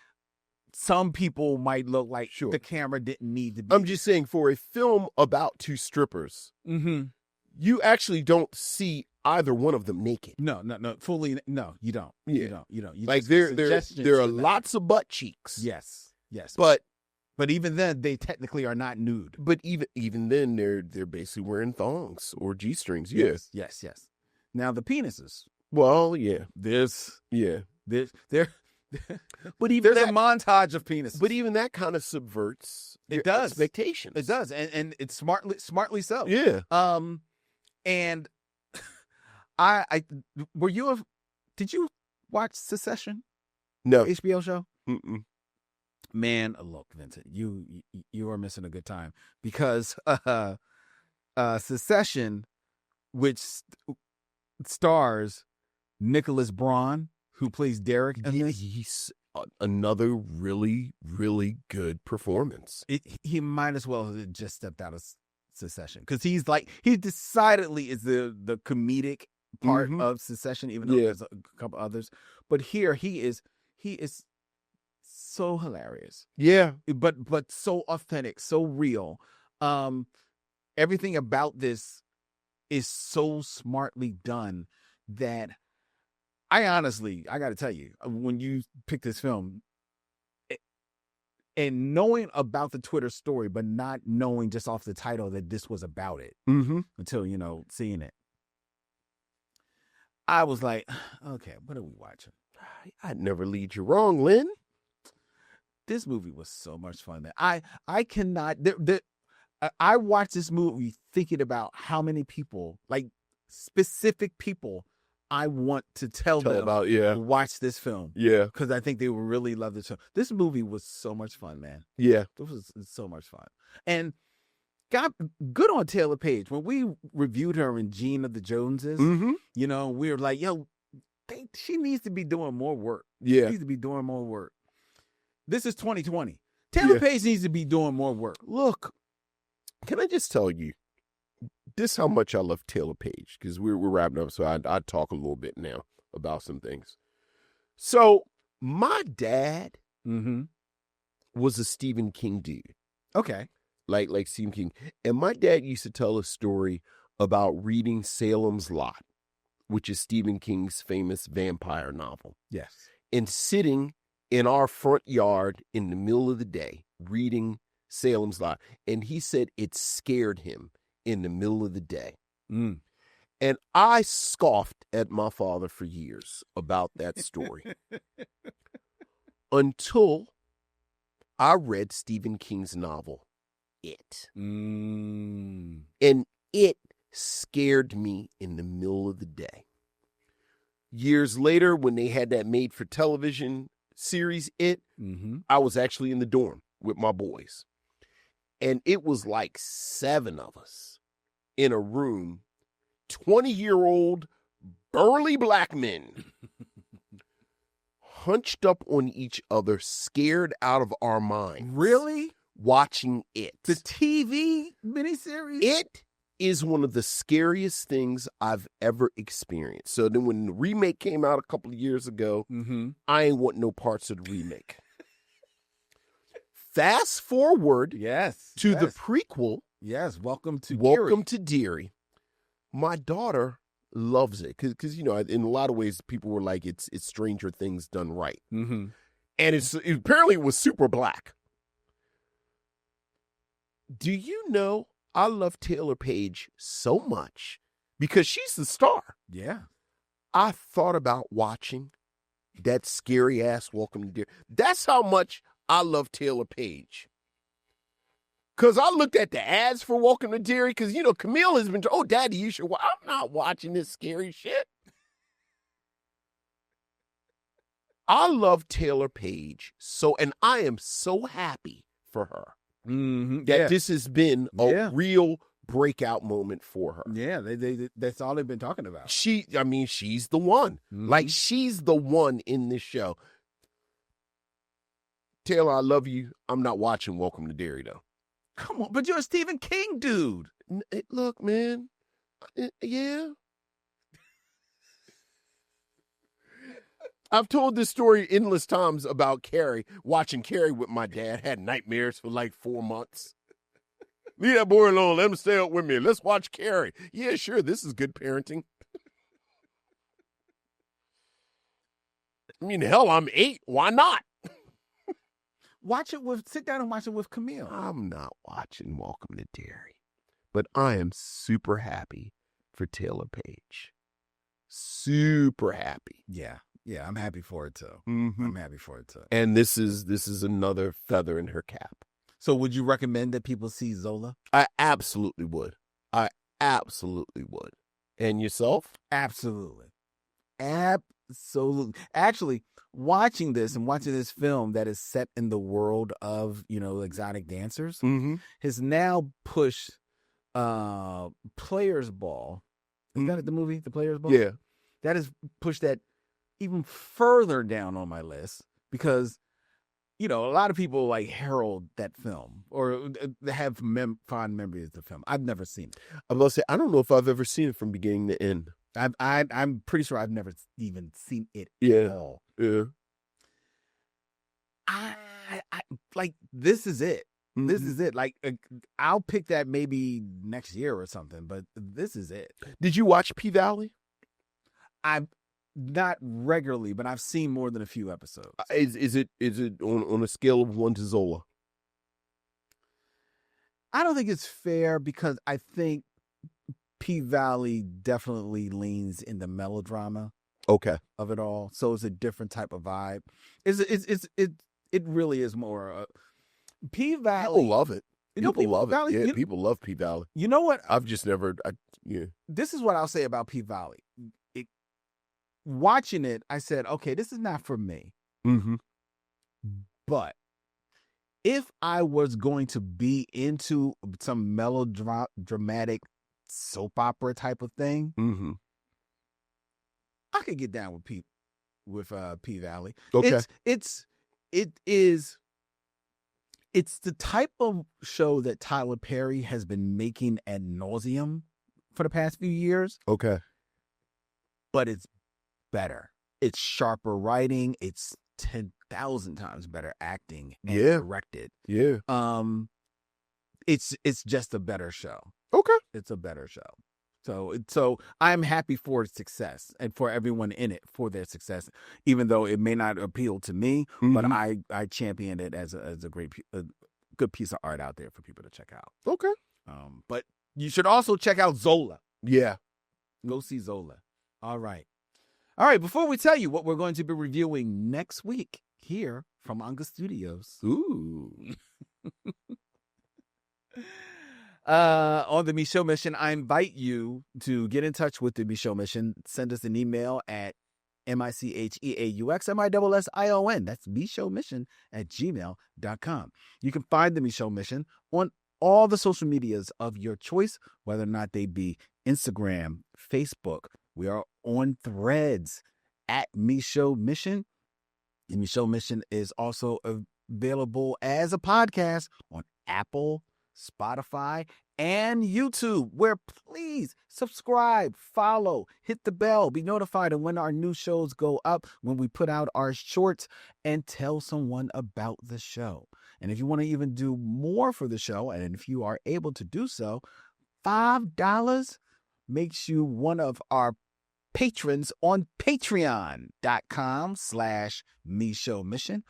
some people might look like Sure. the camera didn't need to be. I'm just saying, for a film about two strippers, Mm-hmm. you actually don't see either one of them naked. No, fully. No, you don't. Yeah. You don't. You Like just- there suggestions are to that. lots of butt cheeks. Yes. But even then, they technically are not nude. even then, they're basically wearing thongs or G-strings. Yes. Now the penises. Well, yeah. There's Yeah. but even there's that, a montage of penises. But even that kind of subverts It your does. expectations. It does, and it's smartly so. Yeah. And did you watch Succession? No. HBO show? Mm-mm. Man, look, Vincent, you are missing a good time because Succession, which stars Nicholas Braun, who plays Derek, and He's another really, really good performance. he might as well have just stepped out of Succession because he decidedly is the comedic part Mhm. of Succession, even though Yeah. there's a couple others. But here he is so hilarious. Yeah. But so authentic, so real. Everything about this is so smartly done that I got to tell you, when you pick this film, and knowing about the Twitter story, but not knowing just off the title that this was about it Mm-hmm. until, seeing it, I was like, okay, what are we watching? I'd never lead you wrong, Lynn. This movie was so much fun that I cannot. I watched this movie thinking about how many people, like specific people, I want to tell them about, yeah. watch this film Yeah. because I think they will really love this film. This movie was so much fun, man. Yeah. This was so much fun, and good on Taylour Paige. When we reviewed her in Gene of the Joneses, Mm-hmm. we were like, yo, she needs to be doing more work. Yeah. She needs to be doing more work. This is 2020. Taylour Paige needs to be doing more work. Look, can I just tell you this how much I love Taylour Paige, because we're wrapping up, so I'd talk a little bit now about some things. So my dad Mm-hmm. was a Stephen King dude, Okay. like Stephen King, and my dad used to tell a story about reading Salem's Lot, which is Stephen King's famous vampire novel, Yes. and sitting in our front yard in the middle of the day reading Salem's Lot, and he said it scared him in the middle of the day. Mm. And I scoffed at my father for years about that story until I read Stephen King's novel, It. Mm. And it scared me in the middle of the day. Years later, when they had that made for television series, It, Mm-hmm. I was actually in the dorm with my boys. And it was like 7 of us in a room, 20-year-old burly black men hunched up on each other, scared out of our minds. Really? Watching it. The TV miniseries? It is one of the scariest things I've ever experienced. So then when the remake came out a couple of years ago, I ain't want no parts of the remake. Fast forward to the prequel. Yes, Welcome to Deary. My daughter loves it because in a lot of ways people were like it's Stranger Things done right, and apparently it was super black. Do you know I love Taylour Paige so much because she's the star. Yeah, I thought about watching that scary ass Welcome to Deary. That's how much I love Taylour Paige. Because I looked at the ads for Welcome to Deary, because, Camille has been, Daddy, you should watch. I'm not watching this scary shit. I love Taylour Paige, and I am so happy for her that this has been a real breakout moment for her. Yeah, that's all they've been talking about. She's the one. Like, she's the one in this show. Taylor, I love you. I'm not watching Welcome to Deary, though. Come on, but you're a Stephen King dude. Look, man. Yeah. I've told this story endless times about Carrie. Watching Carrie with my dad. Had nightmares for like 4 months. Leave that boy alone. Let him stay up with me. Let's watch Carrie. Yeah, sure. This is good parenting. I mean, hell, I'm 8. Why not? Sit down and watch it with Camille. I'm not watching Welcome to Deary, but I am super happy for Taylour Paige. Super happy. Yeah, I'm happy for it too. I'm happy for it too. And this is another feather in her cap. So would you recommend that people see Zola? I absolutely would. And yourself? Absolutely. Actually, watching this film that is set in the world of, exotic dancers has now pushed Players Ball. Is that the movie, The Players Ball? Yeah. That has pushed that even further down on my list because, a lot of people like herald that film or have fond memories of the film. I've never seen it. I'm about to say, I don't know if I've ever seen it from beginning to end. I'm pretty sure I've never even seen it at all. Yeah. I like, this is it. This is it. Like, I'll pick that maybe next year or something, but this is it. Did you watch P-Valley? I've not regularly, but I've seen more than a few episodes. Is it on a scale of 1 to Zola? I don't think it's fair because I think P-Valley definitely leans in the melodrama of it all. So it's a different type of vibe. It really is more P-Valley. People love it. People love it. Yeah, people love P-Valley. You know what? I've just never This is what I'll say about P-Valley. Watching it, I said, okay, this is not for me. But if I was going to be into some melodramatic soap opera type of thing, I could get down with P-Valley. Okay. It's the type of show that Tyler Perry has been making ad nauseum for the past few years. Okay. But it's better. It's sharper writing. It's 10,000 times better acting and directed. Yeah. It's just a better show. Okay. It's a better show. So I'm happy for its success and for everyone in it for their success, even though it may not appeal to me, but I champion it as a good piece of art out there for people to check out. Okay. But you should also check out Zola. Yeah. Go see Zola. All right. Before we tell you what we're going to be reviewing next week here from Anga Studios. Ooh. On the Micheaux Mission, I invite you to get in touch with the Micheaux Mission. Send us an email at MICHEAUXMISSION. That's micheauxmission@gmail.com. You can find the Micheaux Mission on all the social medias of your choice, whether or not they be Instagram, Facebook. We are on Threads at Micheaux Mission. The Micheaux Mission is also available as a podcast on Apple, Spotify, and YouTube, where please subscribe, follow, hit the bell, be notified of when our new shows go up, when we put out our shorts, and tell someone about the show. And if you want to even do more for the show, and if you are able to do so, $5 makes you one of our patrons on patreon.com/Micheaux Mission,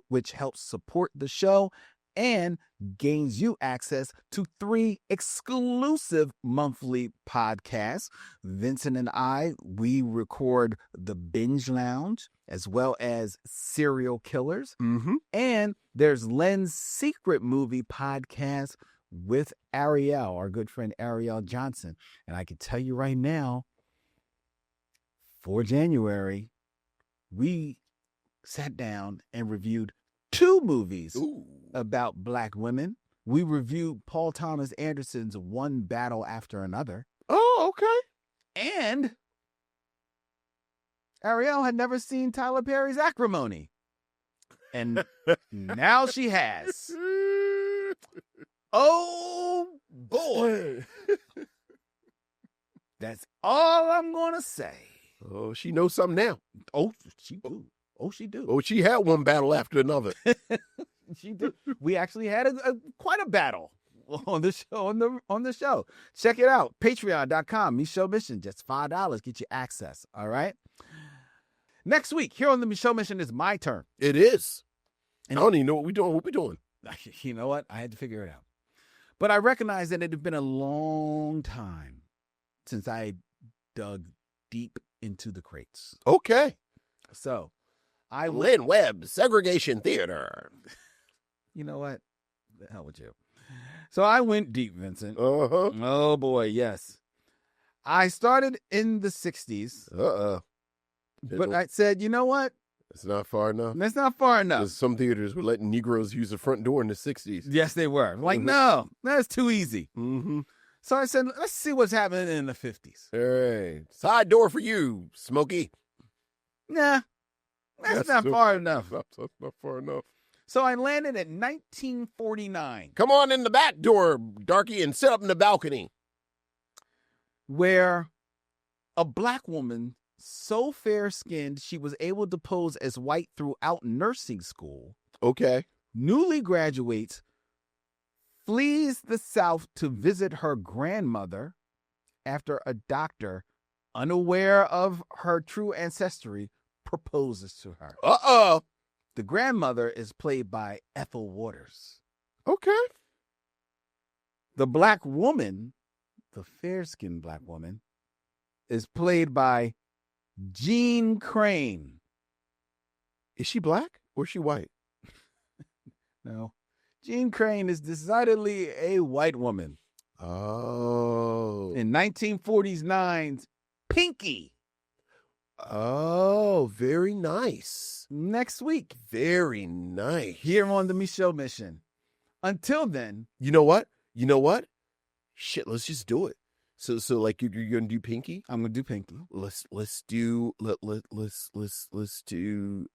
which helps support the show and gains you access to 3 exclusive monthly podcasts. Vincent and I, we record the Binge Lounge as well as Serial Killers. Mm-hmm. And there's Len's Secret Movie podcast with Ariel, our good friend Ariel Johnson. And I can tell you right now, for January, we sat down and reviewed 2 movies about Black women. We reviewed Paul Thomas Anderson's One Battle After Another. Oh, okay. And Ariel had never seen Tyler Perry's Acrimony. And now she has. Oh, boy. That's all I'm going to say. Oh, she knows something now. Oh, she do. Oh, she do. Oh, she had one battle after another. She did. We actually had quite a battle on the show. On the show, check it out. Patreon.com. Micheaux Mission, just $5 get you access. All right. Next week here on the Micheaux Mission is my turn. It is. And I don't even know what we're doing. What we doing? You know what? I had to figure it out, but I recognize that it had been a long time since I dug deep into the crates. Okay. So I Lynn Webb, Segregation Theater. You know what? The hell with you. So I went deep, Vincent. Uh-huh. Oh, boy, yes. I started in the 60s. But I said, you know what? It's not far enough. That's not far enough. 'Cause some theaters were letting Negroes use the front door in the 60s. Yes, they were. Like, no, that's too easy. Mm-hmm. So I said, let's see what's happening in the 50s. All right. Side door for you, Smokey. Nah, that's not far enough. That's not far enough. So I landed at 1949. Come on in the back door, darky, and sit up in the balcony. Where a Black woman, so fair-skinned she was able to pose as white throughout nursing school, Okay. newly graduates, flees the South to visit her grandmother after a doctor, unaware of her true ancestry, proposes to her. Uh-oh. The grandmother is played by Ethel Waters. Okay. The Black woman, the fair-skinned Black woman, is played by Jean Crane. Is she black or is she white? No. Jean Crane is decidedly a white woman. Oh. In 1949's Pinky. Oh, very nice. Next week, Very nice. here on the Micheaux Mission. Until then, You know what? Shit, let's just do it. So like you're gonna do Pinky? I'm gonna do Pinky. Let's do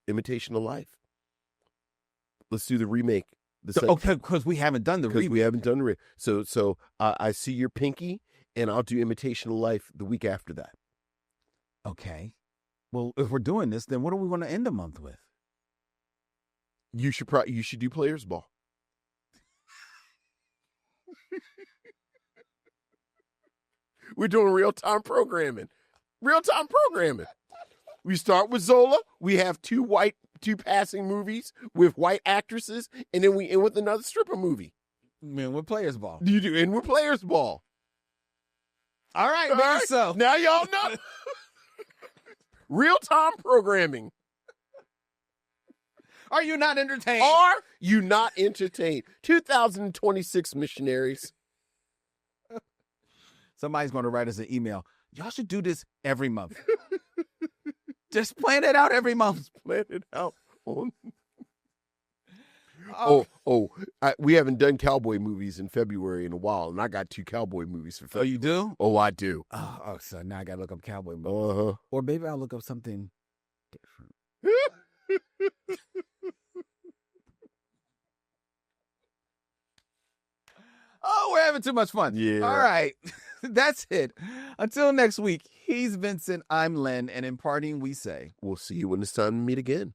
Imitation of Life. Let's do the remake. Okay, because we haven't done the Because remake. we haven't done the So I see your Pinky, and I'll do Imitation of Life the week after that. Okay. Well, if we're doing this, then what are we going to end the month with? You should do Players Ball. We're doing real-time programming. We start with Zola. We have two passing movies with white actresses, and then we end with another stripper movie. Man, with Players Ball. You do end with Players Ball. All right, All maybe right. so. Now y'all know. Real-time programming. Are you not entertained? Are you not entertained? 2026 Missionaries. Somebody's going to write us an email. Y'all should do this every month. Just plan it out every month. Plan it out. On. Oh, We haven't done cowboy movies in February in a while, and I got 2 cowboy movies for oh, February. you do? Oh, I do. Oh, so now I got to look up cowboy movie. Uh-huh. Or maybe I'll look up something different. Oh, we're having too much fun. Yeah. All right. That's it. Until next week, he's Vincent, I'm Len, and in parting, we say, We'll see you when it's time to meet again.